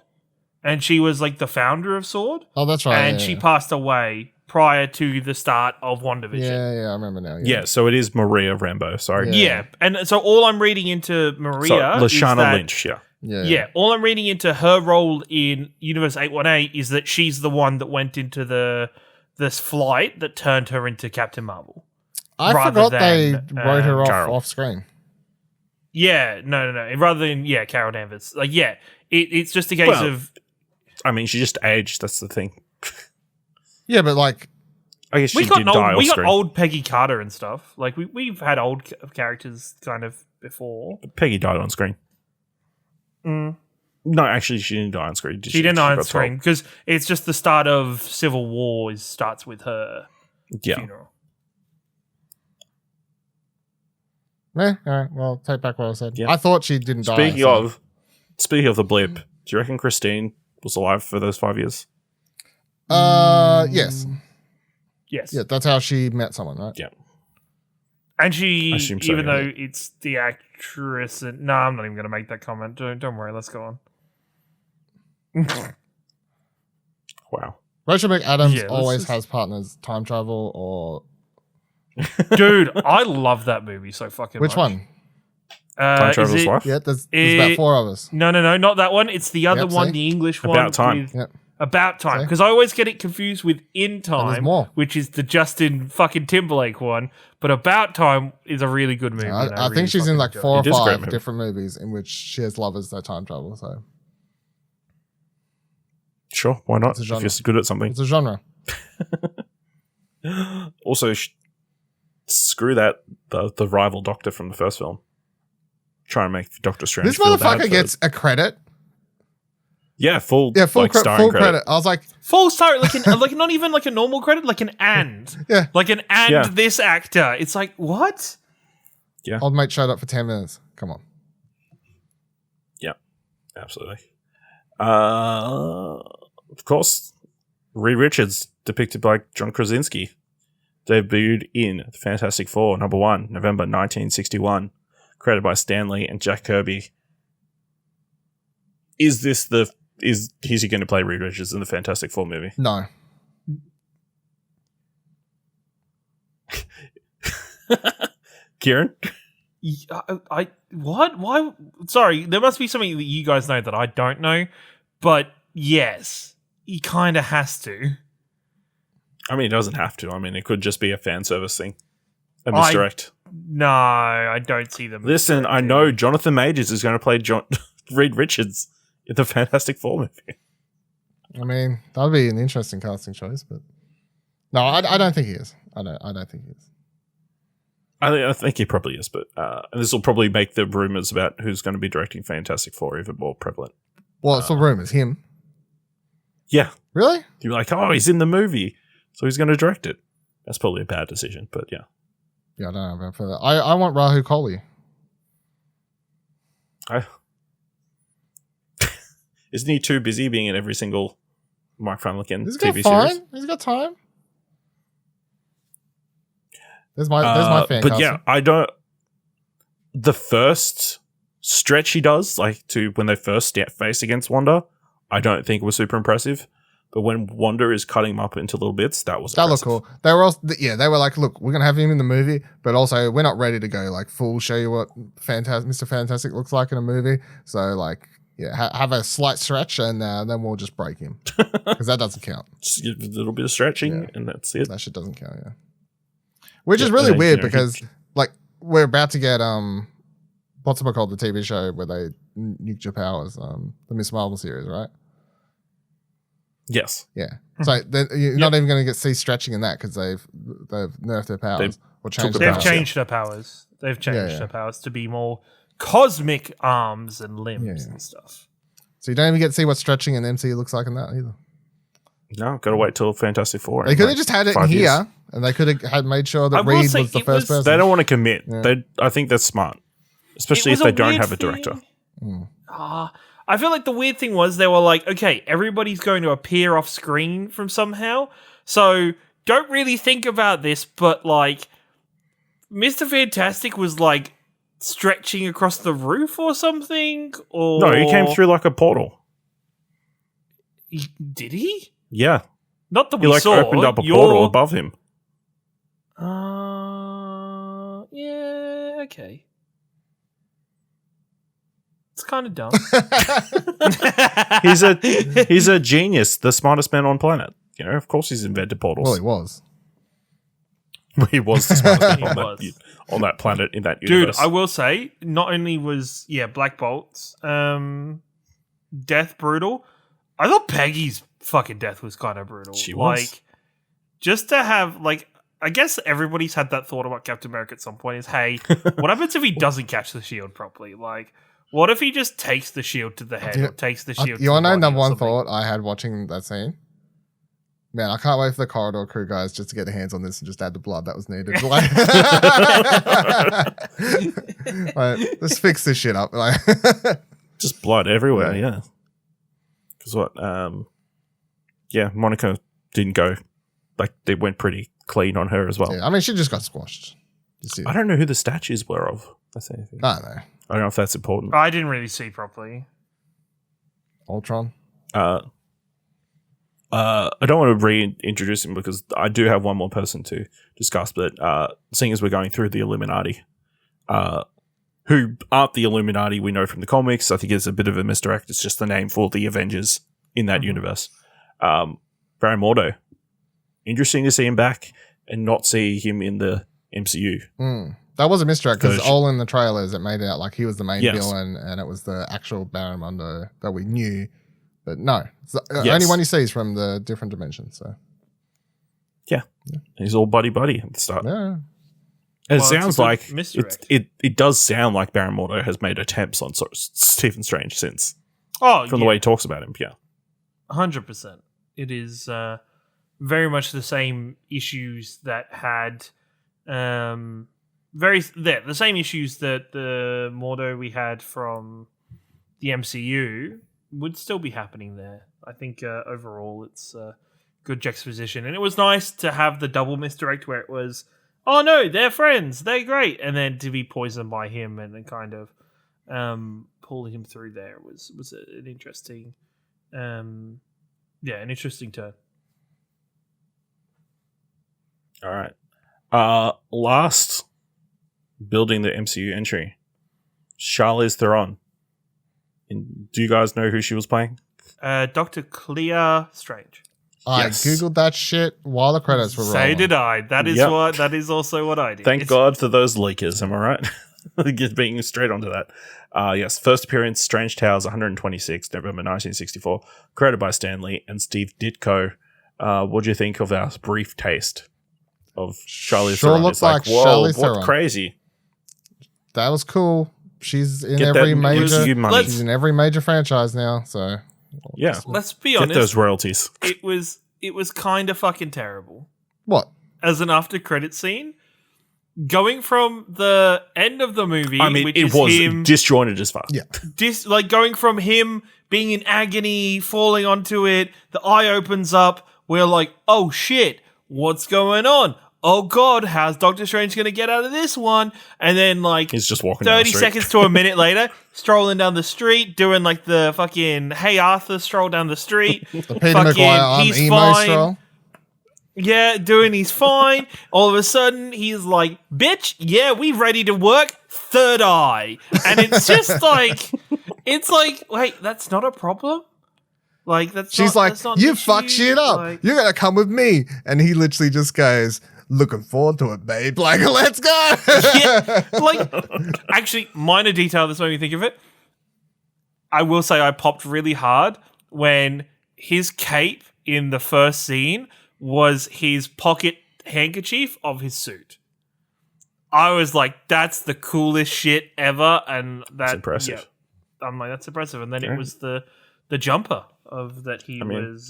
[SPEAKER 2] and she was like the founder of Sword.
[SPEAKER 3] Oh, that's right.
[SPEAKER 2] And she passed away prior to the start of WandaVision.
[SPEAKER 3] Yeah, I remember now.
[SPEAKER 1] Yeah, so it is Maria Rambo. Sorry.
[SPEAKER 2] Yeah, and so all I'm reading into Maria is
[SPEAKER 1] Lashana
[SPEAKER 2] that,
[SPEAKER 1] Lynch.
[SPEAKER 2] Yeah, all I'm reading into her role in Universe 818 is that she's the one that went into this flight that turned her into Captain Marvel.
[SPEAKER 3] I forgot they wrote her off screen.
[SPEAKER 2] Yeah, no. Rather than Carol Danvers. It's just a case of.
[SPEAKER 1] I mean, she just aged. That's the thing.
[SPEAKER 3] Yeah, but like,
[SPEAKER 1] I guess she did die.
[SPEAKER 2] We got old Peggy Carter and stuff. Like we've had old characters kind of before.
[SPEAKER 1] But Peggy died on screen.
[SPEAKER 2] Mm.
[SPEAKER 1] No, actually, she didn't die on screen.
[SPEAKER 2] She didn't die on screen because it's just the start of Civil War. Starts with her funeral.
[SPEAKER 3] All right. Well, take back what I said.
[SPEAKER 1] Yeah.
[SPEAKER 3] I thought she didn't die.
[SPEAKER 1] Speaking of the blip, do you reckon Christine was alive for those 5 years?
[SPEAKER 3] Yes.
[SPEAKER 2] Yes.
[SPEAKER 3] Yeah, that's how she met someone, right?
[SPEAKER 1] Yeah.
[SPEAKER 2] And she, even though it's the actress, I'm not even going to make that comment. Don't worry. Let's go on.
[SPEAKER 1] Wow.
[SPEAKER 3] Rachel McAdams always has partners time travel or.
[SPEAKER 2] Dude, I love that movie so fucking much.
[SPEAKER 3] Which one?
[SPEAKER 1] Time Traveler's Wife?
[SPEAKER 3] Yeah, there's about 4 of us.
[SPEAKER 2] No, not that one. It's the other one, the English one.
[SPEAKER 1] About Time.
[SPEAKER 2] About Time. Because I always get it confused with In Time,
[SPEAKER 3] which
[SPEAKER 2] is the Justin fucking Timberlake one. But About Time is a really good movie.
[SPEAKER 3] I think she's in like 4 or 5 different movies in which she has lovers that time travel. So
[SPEAKER 1] sure, why not? If you're good at something.
[SPEAKER 3] It's a genre.
[SPEAKER 1] Also, screw that, the rival doctor from the first film. Try and make Doctor Strange.
[SPEAKER 3] This motherfucker gets a credit.
[SPEAKER 1] Yeah, full
[SPEAKER 3] full credit. I was like,
[SPEAKER 2] full star, like not even like a normal credit, like an and.
[SPEAKER 3] Yeah.
[SPEAKER 2] Like an and this actor. It's like, what?
[SPEAKER 1] Yeah.
[SPEAKER 3] Old mate showed up for 10 minutes. Come on.
[SPEAKER 1] Yeah, absolutely. Of course, Reed Richards, depicted by John Krasinski, debuted in The Fantastic Four, #1, November 1961, created by Stan Lee and Jack Kirby. Is he going to play Reed Richards in the Fantastic Four movie?
[SPEAKER 3] No.
[SPEAKER 1] Kieran?
[SPEAKER 2] What? Why? Sorry, there must be something that you guys know that I don't know, but yes, he kind of has to.
[SPEAKER 1] I mean, he doesn't have to. I mean, it could just be a fan service thing. A misdirect.
[SPEAKER 2] No, I don't see them.
[SPEAKER 1] Listen, I know Jonathan Majors is going to play Reed Richards in the Fantastic Four movie.
[SPEAKER 3] I mean, that would be an interesting casting choice, but no, I don't think he is. I don't think he is.
[SPEAKER 1] I think he probably is, but and this will probably make the rumors about who's going to be directing Fantastic Four even more prevalent.
[SPEAKER 3] Well, it's the rumors. Him?
[SPEAKER 1] Yeah.
[SPEAKER 3] Really?
[SPEAKER 1] You'd be like, oh, he's in the movie, so he's going to direct it. That's probably a bad decision, but yeah.
[SPEAKER 3] Yeah, I don't know about that. I want Rahul Kohli.
[SPEAKER 1] Isn't he too busy being in every single Mike Flanagan TV
[SPEAKER 3] series?
[SPEAKER 1] He's
[SPEAKER 3] got time. There's my fan.
[SPEAKER 1] But yeah, I don't. The first stretch he does, like to when they first face against Wanda, I don't think was super impressive. But when Wanda is cutting him up into little bits, that looked
[SPEAKER 3] cool. They were also, they were like, look, we're gonna have him in the movie, but also we're not ready to go like full show you what Mr. Fantastic looks like in a movie. So like, have a slight stretch and then we'll just break him because that doesn't count.
[SPEAKER 1] Just give a little bit of stretching and that's it.
[SPEAKER 3] That shit doesn't count. Yeah. Which is really weird because like we're about to get what's it called, the TV show where they nuke your powers, the Miss Marvel series, right?
[SPEAKER 1] Yes.
[SPEAKER 3] Yeah. So you're not even going to see stretching in that because they've nerfed their powers or changed their powers.
[SPEAKER 2] They've changed their powers. They've changed their powers to be more cosmic arms and limbs and stuff.
[SPEAKER 3] So you don't even get to see what stretching an MCU looks like in that either.
[SPEAKER 1] No, got to wait till Fantastic Four.
[SPEAKER 3] They could have just had it in here, and they could have had made sure that Reed was the first person.
[SPEAKER 1] They don't want to commit. Yeah. I think that's smart, especially if they don't have a director.
[SPEAKER 2] I feel like the weird thing was they were like, okay, everybody's going to appear off screen from somehow, so don't really think about this, but like Mr. Fantastic was like stretching across the roof or something, or
[SPEAKER 1] no, he came through like a portal.
[SPEAKER 2] Did he?
[SPEAKER 1] Yeah.
[SPEAKER 2] Not that we saw.
[SPEAKER 1] He opened up a portal above him.
[SPEAKER 2] Yeah, okay. It's kind of dumb.
[SPEAKER 1] He's a genius, the smartest man on planet. You know, of course he's invented portals.
[SPEAKER 3] Well, he was.
[SPEAKER 1] He was the smartest man on that planet in that universe.
[SPEAKER 2] Dude, I will say, not only was Black Bolt's death brutal, I thought Peggy's fucking death was kind of brutal.
[SPEAKER 1] She was.
[SPEAKER 2] Like, just to have, like, I guess everybody's had that thought about Captain America at some point is, hey, what happens if he doesn't catch the shield properly? Like, what if he just takes the shield to the head or takes the shield to the body?
[SPEAKER 3] You want to know number one thought I had watching that scene? Man, I can't wait for the corridor crew guys just to get their hands on this and just add the blood that was needed. Like, let's fix this shit up. Like,
[SPEAKER 1] just blood everywhere, yeah. Because what? Monica didn't go. Like, they went pretty clean on her as well.
[SPEAKER 3] Yeah, I mean, she just got squashed.
[SPEAKER 1] I don't know who the statues were of. That's anything.
[SPEAKER 3] I don't know.
[SPEAKER 1] I don't know if that's important.
[SPEAKER 2] I didn't really see properly.
[SPEAKER 3] Ultron?
[SPEAKER 1] I don't want to reintroduce him because I do have one more person to discuss, but seeing as we're going through the Illuminati, who aren't the Illuminati we know from the comics, I think it's a bit of a misdirect. It's just the name for the Avengers in that universe. Baron Mordo. Interesting to see him back and not see him in the MCU.
[SPEAKER 3] That was a misdirect because all in the trailers it made it out like he was the main villain and it was the actual Baron Mordo that we knew. But no, it's the only one he sees from the different dimensions. So
[SPEAKER 1] yeah. He's all buddy at the start.
[SPEAKER 3] Yeah.
[SPEAKER 1] And it sounds like it does sound like Baron Mordo has made attempts on Stephen Strange since. From the way he talks about him,
[SPEAKER 2] 100%. It is very much the same issues that had the same issues that the Mordo we had from the MCU would still be happening there. I think overall it's a good juxtaposition. And it was nice to have the double misdirect where it was, oh no, they're friends, they're great. And then to be poisoned by him and then kind of pull him through there was an interesting an interesting turn.
[SPEAKER 1] All right. Last building the MCU entry, Charlize Theron. Do you guys know who she was playing?
[SPEAKER 2] Dr. Clea Strange.
[SPEAKER 3] I googled that shit while the credits were rolling.
[SPEAKER 2] So did I. That is also what I did.
[SPEAKER 1] Thank God for those leakers, am I right? Being straight onto that. Yes, first appearance, Strange Towers, 126, November 1964, created by Stan Lee and Steve Ditko. What do you think of our brief taste of Charlize Theron?
[SPEAKER 3] Looks like whoa, Charlize Theron.
[SPEAKER 1] Crazy.
[SPEAKER 3] That was cool. She's in every major franchise now, so
[SPEAKER 1] yeah.
[SPEAKER 2] Let's be honest.
[SPEAKER 1] Get those royalties.
[SPEAKER 2] It was kind of fucking terrible.
[SPEAKER 3] What?
[SPEAKER 2] As an after credit scene, going from the end of the movie, which
[SPEAKER 1] it
[SPEAKER 2] is
[SPEAKER 1] was
[SPEAKER 2] him
[SPEAKER 1] disjointed as fuck.
[SPEAKER 3] Yeah.
[SPEAKER 2] Going from him being in agony, falling onto it, the eye opens up, we're like, oh shit, what's going on? Oh god, how's Doctor Strange going to get out of this one? And then
[SPEAKER 1] he's just walking
[SPEAKER 2] 30 seconds to a minute later, strolling down the street, doing the fucking Hey Arthur stroll down the street.
[SPEAKER 3] The Peter McGuire
[SPEAKER 2] he's
[SPEAKER 3] emo
[SPEAKER 2] fine.
[SPEAKER 3] stroll.
[SPEAKER 2] Yeah, he's fine. All of a sudden, he's like, bitch, yeah, we ready to work. Third eye. And it's just wait, that's not a problem?
[SPEAKER 3] She's like, you fuck shit up. You're going to come with me. And he literally just goes, looking forward to it, babe. Let's go.
[SPEAKER 2] Yeah, actually, minor detail this made me think of it. I will say I popped really hard when his cape in the first scene was his pocket handkerchief of his suit. I was like, that's the coolest shit ever. And that's
[SPEAKER 1] impressive.
[SPEAKER 2] Yeah, I'm like, that's impressive. And then it was the jumper of that he was.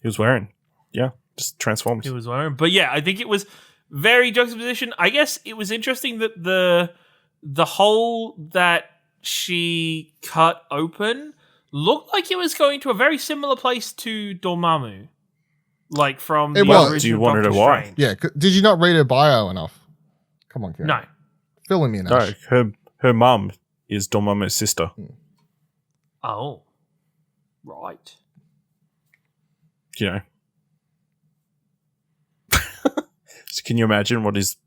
[SPEAKER 1] He was wearing. Yeah, just transformed.
[SPEAKER 2] He was wearing, but yeah, I think it was very juxtaposition. I guess it was interesting that the hole that she cut open looked like it was going to a very similar place to Dormammu, like from the original.
[SPEAKER 1] Do you want to know why?
[SPEAKER 3] Yeah, did you not read her bio enough? Come on, Ciaran.
[SPEAKER 2] No.
[SPEAKER 3] Fill me in. Ash.
[SPEAKER 1] No, her mum is Dormammu's sister.
[SPEAKER 2] Oh, right.
[SPEAKER 1] You know. So can you imagine what is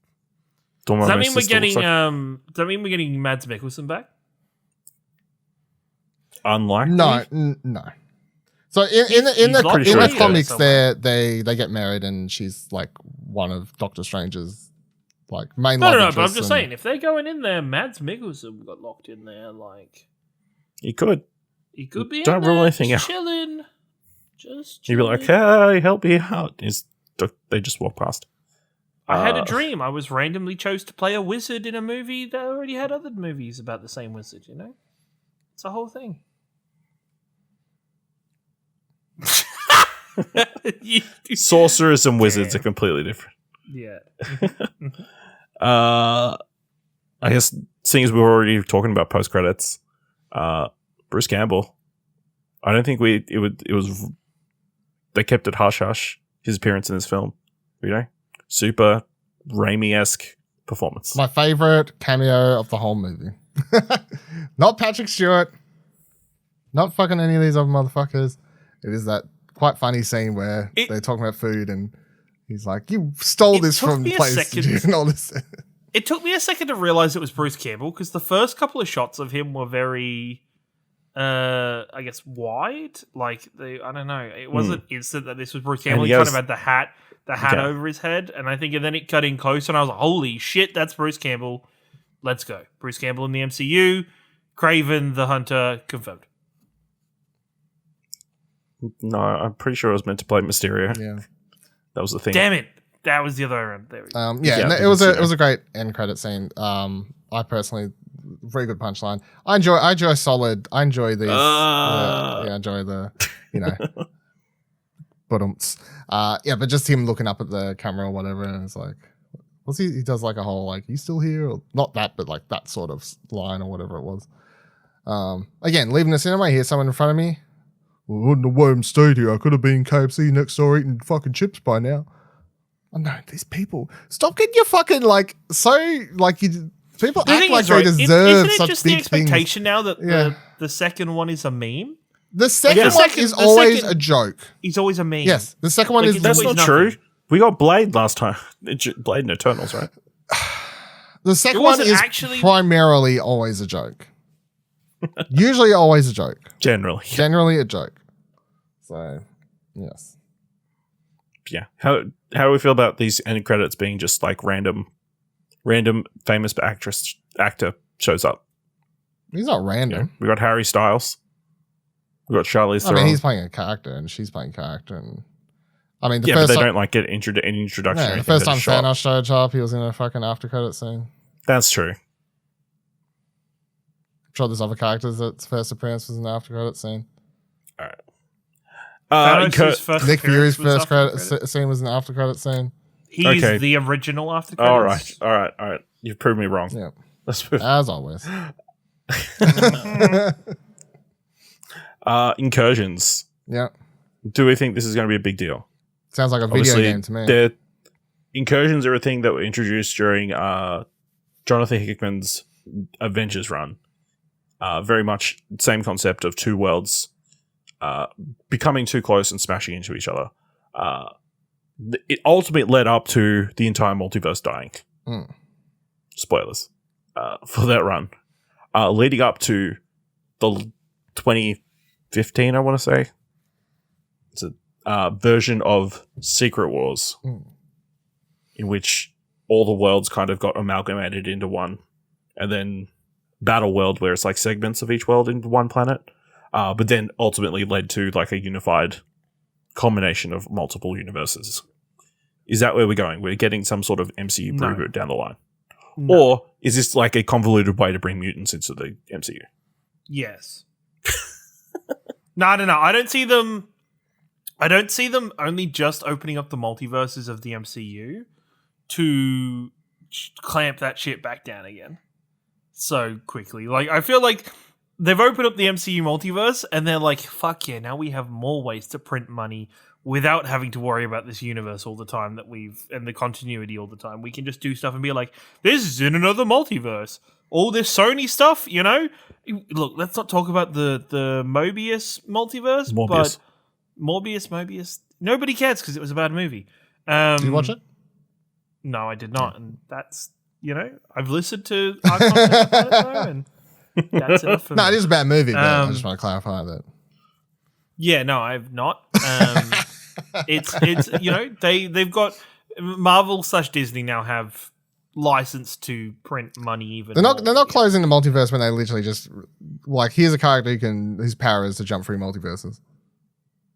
[SPEAKER 1] Dormammu's
[SPEAKER 2] Does that mean we're
[SPEAKER 1] sister
[SPEAKER 2] getting?
[SPEAKER 1] looks like?
[SPEAKER 2] Does that mean we're getting Mads Mikkelsen back?
[SPEAKER 1] Unlikely.
[SPEAKER 3] No. So in the comics,
[SPEAKER 2] somewhere.
[SPEAKER 3] they get married and she's like one of Doctor Strange's like main.
[SPEAKER 2] No. But I'm just saying, if they're going in there, Mads Mikkelsen got locked in there. Like
[SPEAKER 1] He could.
[SPEAKER 2] He could be.
[SPEAKER 1] Don't rule anything out.
[SPEAKER 2] Chilling. Just.
[SPEAKER 1] He'd be like, "Hey, help me out." They just walk past.
[SPEAKER 2] I had a dream. I was randomly chose to play a wizard in a movie that already had other movies about the same wizard. You know, it's a whole thing.
[SPEAKER 1] Sorcerers and wizards are completely different.
[SPEAKER 2] Yeah.
[SPEAKER 1] I guess seeing as we were already talking about post credits, Bruce Campbell. I don't think it was. They kept it hush hush. His appearance in this film, you know, super Raimi-esque performance.
[SPEAKER 3] My favorite cameo of the whole movie. Not Patrick Stewart. Not fucking any of these other motherfuckers. It is that quite funny scene where they're talking about food and he's like, "You stole this from the place," and all this.
[SPEAKER 2] It took me a second to realize it was Bruce Campbell because the first couple of shots of him were very, I guess, wide. Like I don't know. It wasn't instant that this was Bruce Campbell. He kind of had the hat over his head, and I think, and then it cut in close, and I was like, "Holy shit, that's Bruce Campbell! Let's go, Bruce Campbell in the MCU." Kraven the Hunter confirmed.
[SPEAKER 1] No, I'm pretty sure I was meant to play Mysterio.
[SPEAKER 3] Yeah,
[SPEAKER 1] that was the thing.
[SPEAKER 2] Damn it, that was the other way around. There we go.
[SPEAKER 3] It was a great end credit scene. I personally, very good punchline. I enjoy solid. I enjoy these. I enjoy the, you know, but just him looking up at the camera or whatever, and it's like, what's he does like a whole like, "You still here?" Or not that, but like that sort of line or whatever it was. Again, leaving the cinema, I hear someone in front of me. "Well, I wouldn't have let him stay here. I could have been KFC next door eating fucking chips by now." Oh no, these people. Stop getting your fucking like so like you. People act like they deserve such big things. Isn't it just the
[SPEAKER 2] expectation now that the second one is a meme?
[SPEAKER 3] The second one is always a joke.
[SPEAKER 2] He's always a meme.
[SPEAKER 3] Yes, the second one is.
[SPEAKER 1] That's not true. We got Blade last time. Blade in Eternals, right?
[SPEAKER 3] The second one is primarily always a joke. Usually always a joke. Generally a joke. So, yes.
[SPEAKER 1] Yeah. How do we feel about these end credits being just like random famous actor shows up?
[SPEAKER 3] He's not random.
[SPEAKER 1] Yeah. We got Harry Styles. We got Charlize Theron.
[SPEAKER 3] I mean, he's playing a character and she's playing a character. And I mean,
[SPEAKER 1] but they don't like get an introduction.
[SPEAKER 3] Yeah, the first time Thanos showed up, he was in a fucking after credit scene.
[SPEAKER 1] That's true.
[SPEAKER 3] I'm sure there's other characters that's first appearance was in the after credit scene.
[SPEAKER 1] All right.
[SPEAKER 3] Nick Fury's first credit scene was an after credit scene.
[SPEAKER 2] He's the original after credits.
[SPEAKER 1] All right. You've proved me wrong.
[SPEAKER 3] Yeah. As always.
[SPEAKER 1] Incursions.
[SPEAKER 3] Yeah.
[SPEAKER 1] Do we think this is going to be a big deal?
[SPEAKER 3] Sounds like a video game to me.
[SPEAKER 1] Incursions are a thing that were introduced during Jonathan Hickman's Avengers run. Very much same concept of two worlds becoming too close and smashing into each other. It ultimately led up to the entire multiverse dying. Spoilers for that run. Leading up to the 2015, I want to say. It's a version of Secret Wars in which all the worlds kind of got amalgamated into one. And then Battle World, where it's like segments of each world into one planet. But then ultimately led to like a unified combination of multiple universes. Is that where we're going? We're getting some sort of MCU reboot down the line. No. Or is this like a convoluted way to bring mutants into the MCU?
[SPEAKER 2] Yes. No. I don't see them only just opening up the multiverses of the MCU to clamp that shit back down again so quickly. Like, I feel like they've opened up the MCU multiverse and they're like, fuck yeah, now we have more ways to print money without having to worry about this universe all the time and the continuity all the time. We can just do stuff and be like, this is in another multiverse. All this Sony stuff, you know? Look, let's not talk about the Mobius multiverse, but Mobius. Nobody cares because it was a bad movie.
[SPEAKER 3] Did you watch it?
[SPEAKER 2] No, I did not. And that's, I've listened to our content about it though, and that's enough for me.
[SPEAKER 3] No, it is a bad movie, but I just want to clarify that.
[SPEAKER 2] Yeah, no, I've not. It's they've got Marvel / Disney now have license to print money even.
[SPEAKER 3] They're not closing the multiverse when they literally just like, here's a character whose power is to jump through multiverses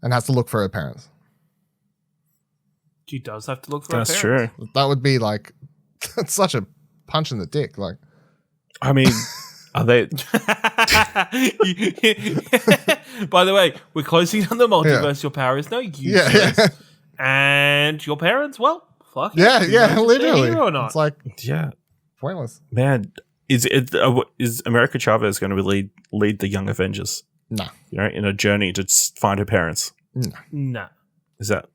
[SPEAKER 3] and has to look for her parents.
[SPEAKER 2] She does have to look for her parents.
[SPEAKER 1] That's true.
[SPEAKER 3] That would be like, that's such a punch in the dick. Like,
[SPEAKER 1] I mean, are they?
[SPEAKER 2] By the way, we're closing down the multiverse. Yeah. Your power is no use. Yeah. And your parents, well, fuck.
[SPEAKER 3] Yeah, literally.
[SPEAKER 2] Or not.
[SPEAKER 3] It's like,
[SPEAKER 1] yeah,
[SPEAKER 3] pointless.
[SPEAKER 1] Man, is America Chavez going to lead the Young Avengers?
[SPEAKER 3] No.
[SPEAKER 1] In a journey to find her parents?
[SPEAKER 2] No.
[SPEAKER 1] Is that?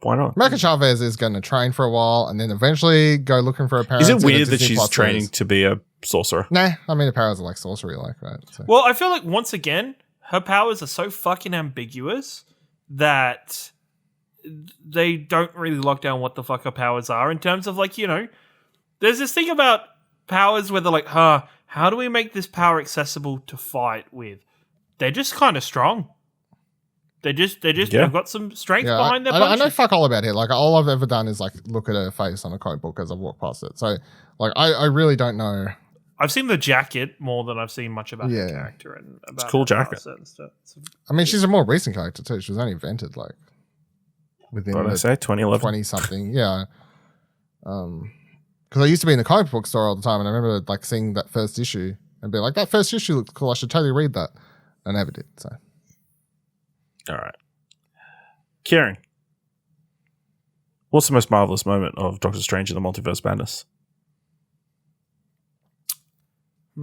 [SPEAKER 1] Why not?
[SPEAKER 3] America Chavez is going to train for a while and then eventually go looking for her parents.
[SPEAKER 1] Is it weird that she's training to be a sorcerer?
[SPEAKER 3] Nah, I mean, the powers are like sorcery, right? So.
[SPEAKER 2] Well, I feel like once again, her powers are so fucking ambiguous that they don't really lock down what the fuck her powers are in terms of like, there's this thing about powers where they're like, how do we make this power accessible to fight with? They're just kind of strong. They've got some strength behind their punches.
[SPEAKER 3] I know fuck all about it. Like, all I've ever done is like look at her face on a comic book as I've walked past it. So like, I really don't know.
[SPEAKER 2] I've seen the jacket more than I've seen much about her character and about
[SPEAKER 1] it's a cool jacket.
[SPEAKER 2] And stuff.
[SPEAKER 3] I mean, she's a more recent character too. She was only invented like within
[SPEAKER 1] 2011,
[SPEAKER 3] 20 something. Yeah. Because I used to be in the comic book store all the time, and I remember like seeing that first issue and being like, that first issue looks cool. I should totally read that. I never did. So.
[SPEAKER 1] All right. Ciaran, what's the most marvelous moment of Doctor Strange in the Multiverse Madness?
[SPEAKER 2] I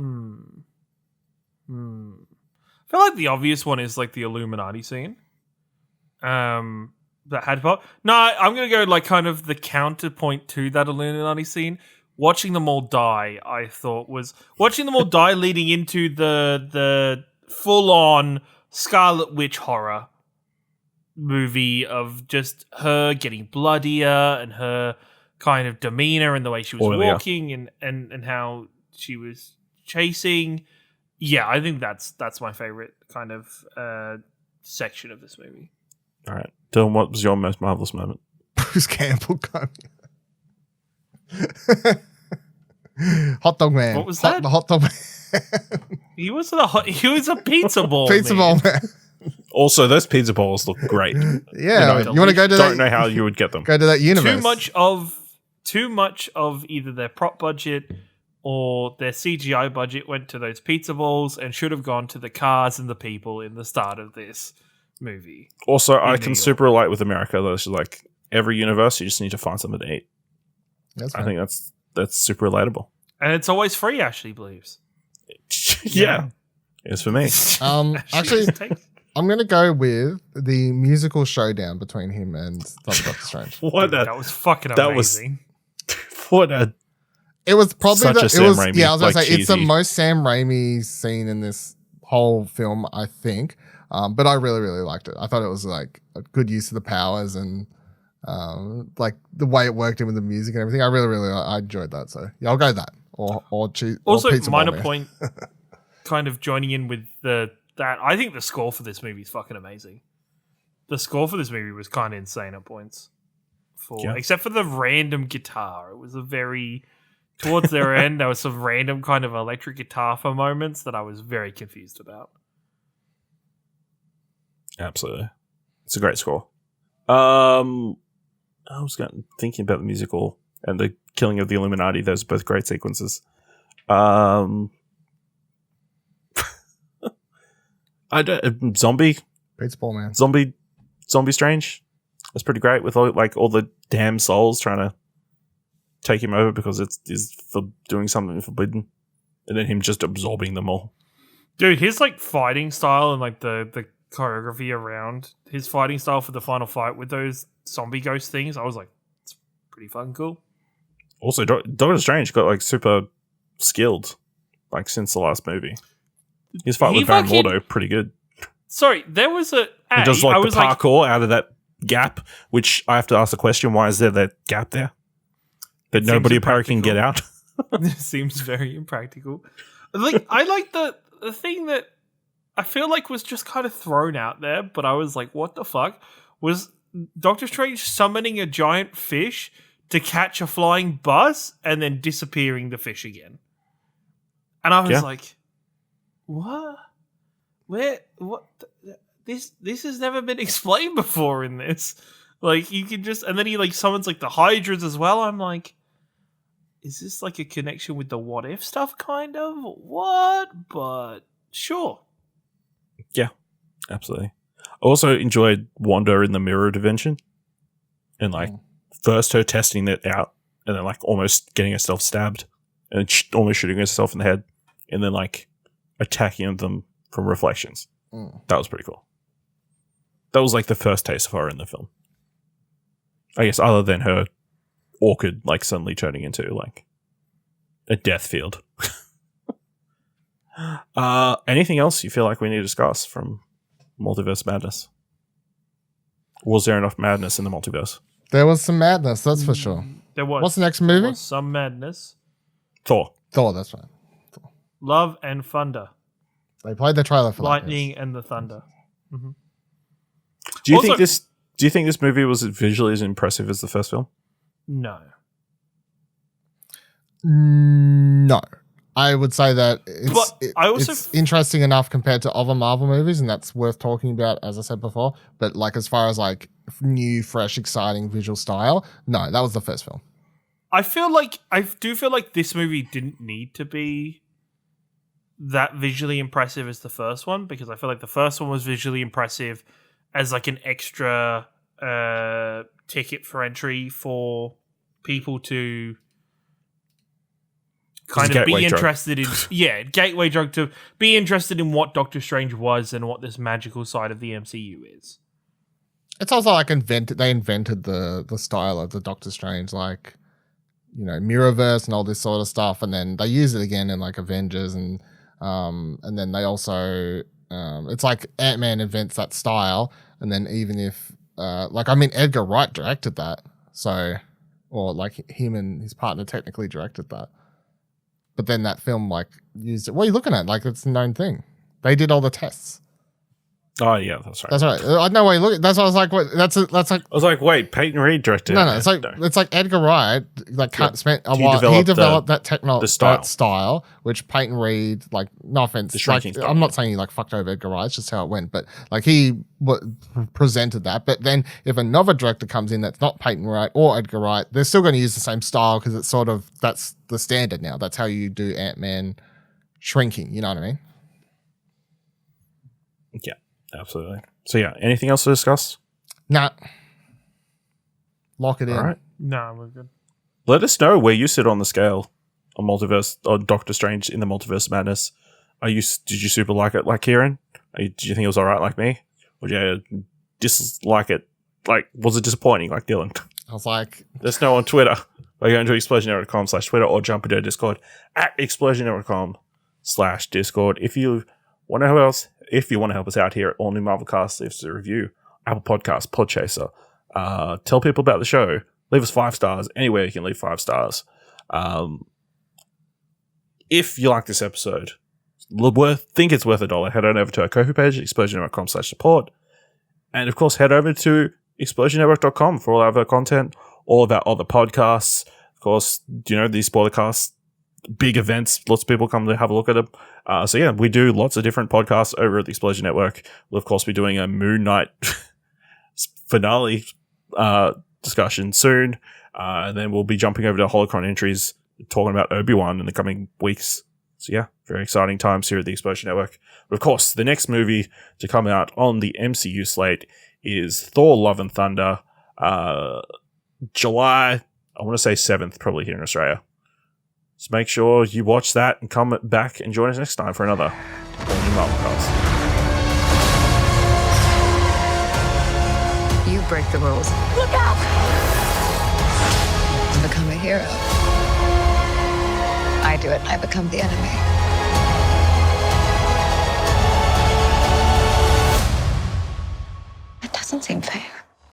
[SPEAKER 2] feel like the obvious one is like the Illuminati scene. That had pop. No, I'm gonna go like kind of the counterpoint to that Illuminati scene. Watching them all die, I thought was watching them all die leading into the full on Scarlet Witch horror movie of just her getting bloodier and her kind of demeanor and the way she was walking and how she was chasing. Yeah, I think that's my favorite kind of section of this movie.
[SPEAKER 1] All right. Dylan, what was your most marvelous moment?
[SPEAKER 3] Bruce Campbell coming. Hot dog man.
[SPEAKER 2] What was that?
[SPEAKER 3] The hot dog man.
[SPEAKER 2] He was a pizza ball.
[SPEAKER 3] Pizza ball man.
[SPEAKER 1] Also, those pizza balls look great.
[SPEAKER 3] Yeah, you want to go to
[SPEAKER 1] Don't know how you would get them.
[SPEAKER 3] Go to that universe.
[SPEAKER 2] Too much of either their prop budget or their CGI budget went to those pizza balls and should have gone to the cars and the people in the start of this movie.
[SPEAKER 1] Also, I can super relate with America. That's like every universe, you just need to find something to eat. I think that's super relatable.
[SPEAKER 2] And it's always free, Ashley believes.
[SPEAKER 1] Yeah. It's for me.
[SPEAKER 3] Actually, I'm going to go with the musical showdown between him and Doctor Strange.
[SPEAKER 2] That was fucking amazing.
[SPEAKER 3] It was probably
[SPEAKER 1] Such a Sam Raimi,
[SPEAKER 3] yeah, I was going to say,
[SPEAKER 1] cheesy.
[SPEAKER 3] it's the most Sam Raimi scene in this whole film, I think. But I really, really liked it. I thought it was like a good use of the powers and like the way it worked in with the music and everything. I really, really I enjoyed that. So yeah, I'll go that. Or pizza
[SPEAKER 2] minor
[SPEAKER 3] ball,
[SPEAKER 2] point, kind of joining in with that. I think the score for this movie is fucking amazing. The score for this movie was kind of insane at points. Except for the random guitar. It was towards their end, there was some random kind of electric guitar for moments that I was very confused about.
[SPEAKER 1] Absolutely. It's a great score. I was thinking about the musical and the killing of the Illuminati. Those are both great sequences. I don't zombie
[SPEAKER 3] Pizza Ball Man.
[SPEAKER 1] Zombie Strange. That's pretty great with all the damn souls trying to take him over because it's for doing something forbidden, and then him just absorbing them all.
[SPEAKER 2] Dude, his fighting style and the choreography around his fighting style for the final fight with those zombie ghost things, I was like, it's pretty fucking cool.
[SPEAKER 1] Also, Doctor Strange got super skilled since the last movie. His fight with Baron Mordo pretty good.
[SPEAKER 2] Sorry, there was he
[SPEAKER 1] does the parkour out of that gap, which I have to ask the question: why is there that gap there that nobody apparently can get out?
[SPEAKER 2] It seems very impractical. I like the thing that I feel was just kind of thrown out there, but I was like, what the fuck? Was Doctor Strange summoning a giant fish to catch a flying bus and then disappearing the fish again? And I was like, what? Where? What? This has never been explained before in this. You can just... And then he, summons, the Hydras as well. I'm like, is this, a connection with the what if stuff, kind of? What? But sure.
[SPEAKER 1] Yeah, absolutely. I also enjoyed Wanda in the mirror dimension. And, first her testing it out and then, almost getting herself stabbed and almost shooting herself in the head and then, attacking them from reflections. That was pretty cool. That was the first taste of her in the film. I guess other than her orchid suddenly turning into a death field. Anything else you feel like we need to discuss from Multiverse Madness? Was there enough madness in the multiverse?
[SPEAKER 3] There was some madness, that's for sure.
[SPEAKER 2] There was.
[SPEAKER 3] What's the next movie?
[SPEAKER 2] There was some madness.
[SPEAKER 1] Thor,
[SPEAKER 3] that's right. Thor.
[SPEAKER 2] Love and Thunder.
[SPEAKER 3] They played the trailer for
[SPEAKER 2] Lightning and the Thunder. Mm-hmm.
[SPEAKER 1] Do you think this movie was visually as impressive as the first film?
[SPEAKER 2] No.
[SPEAKER 3] No. I would say that it's interesting enough compared to other Marvel movies, and that's worth talking about, as I said before. But as far as new, fresh, exciting visual style, no, that was the first film.
[SPEAKER 2] I do feel like this movie didn't need to be that visually impressive as the first one, because I feel like the first one was visually impressive as an extra ticket for entry for people to kind of be interested in gateway drug to be interested in what Doctor Strange was and what this magical side of the MCU is.
[SPEAKER 3] It's also they invented the style of the Doctor Strange, Mirrorverse and all this sort of stuff, and then they use it again in Avengers and then they also it's Ant-Man invents that style, and then even if Edgar Wright directed that, so him and his partner technically directed that. But then that film used it. What are you looking at? It's a known thing. They did all the tests.
[SPEAKER 1] Oh yeah, that's right.
[SPEAKER 3] That's right. I know why you look. That's what I was like. What? That's like.
[SPEAKER 1] I was like, wait, Peyton Reed directed.
[SPEAKER 3] No, it's like Edgar Wright. Spent a while. He developed that style, which Peyton Reed. No offense. I'm not saying he fucked over Edgar Wright. It's just how it went. But he presented that. But then if another director comes in that's not Peyton Reed or Edgar Wright, they're still going to use the same style because it's that's the standard now. That's how you do Ant-Man shrinking. You know what I mean?
[SPEAKER 1] Yeah. Absolutely. So yeah, anything else to discuss?
[SPEAKER 3] Nah. Lock it in.
[SPEAKER 1] All right.
[SPEAKER 2] No, we're good.
[SPEAKER 1] Let us know where you sit on the scale on Multiverse or Doctor Strange in the Multiverse of Madness. Did you super like it like Ciaran? Did you think it was alright like me? Or did you dislike it? Was it disappointing like Dylan?
[SPEAKER 3] I was like...
[SPEAKER 1] Let us know on Twitter by going to explosionnetwork.com/Twitter or jump into our Discord at explosionnetwork.com/Discord. If you want to help us out here at All New Marvel Cast, leave us a review, Apple Podcasts, Podchaser. Tell people about the show. Leave us 5 stars. Anywhere you can leave 5 stars. If you like this episode, think it's worth $1, head on over to our Ko-fi page, explosionnetwork.com/support. And of course, head over to explosionnetwork.com for all of our content, all of our other podcasts. Of course, these Spoilercasts, big events, lots of people come to have a look at them. So yeah, we do lots of different podcasts over at the Explosion Network. We'll of course be doing a Moon Knight finale discussion soon. And then we'll be jumping over to Holocron entries, talking about Obi-Wan in the coming weeks. So yeah, very exciting times here at the Exposure Network. But of course, the next movie to come out on the MCU slate is Thor: Love and Thunder, July, I want to say 7th, probably here in Australia. So make sure you watch that and come back and join us next time for another all-new Marvelcast.
[SPEAKER 4] You break the rules. Look out! To become a hero. I do it, I become the enemy.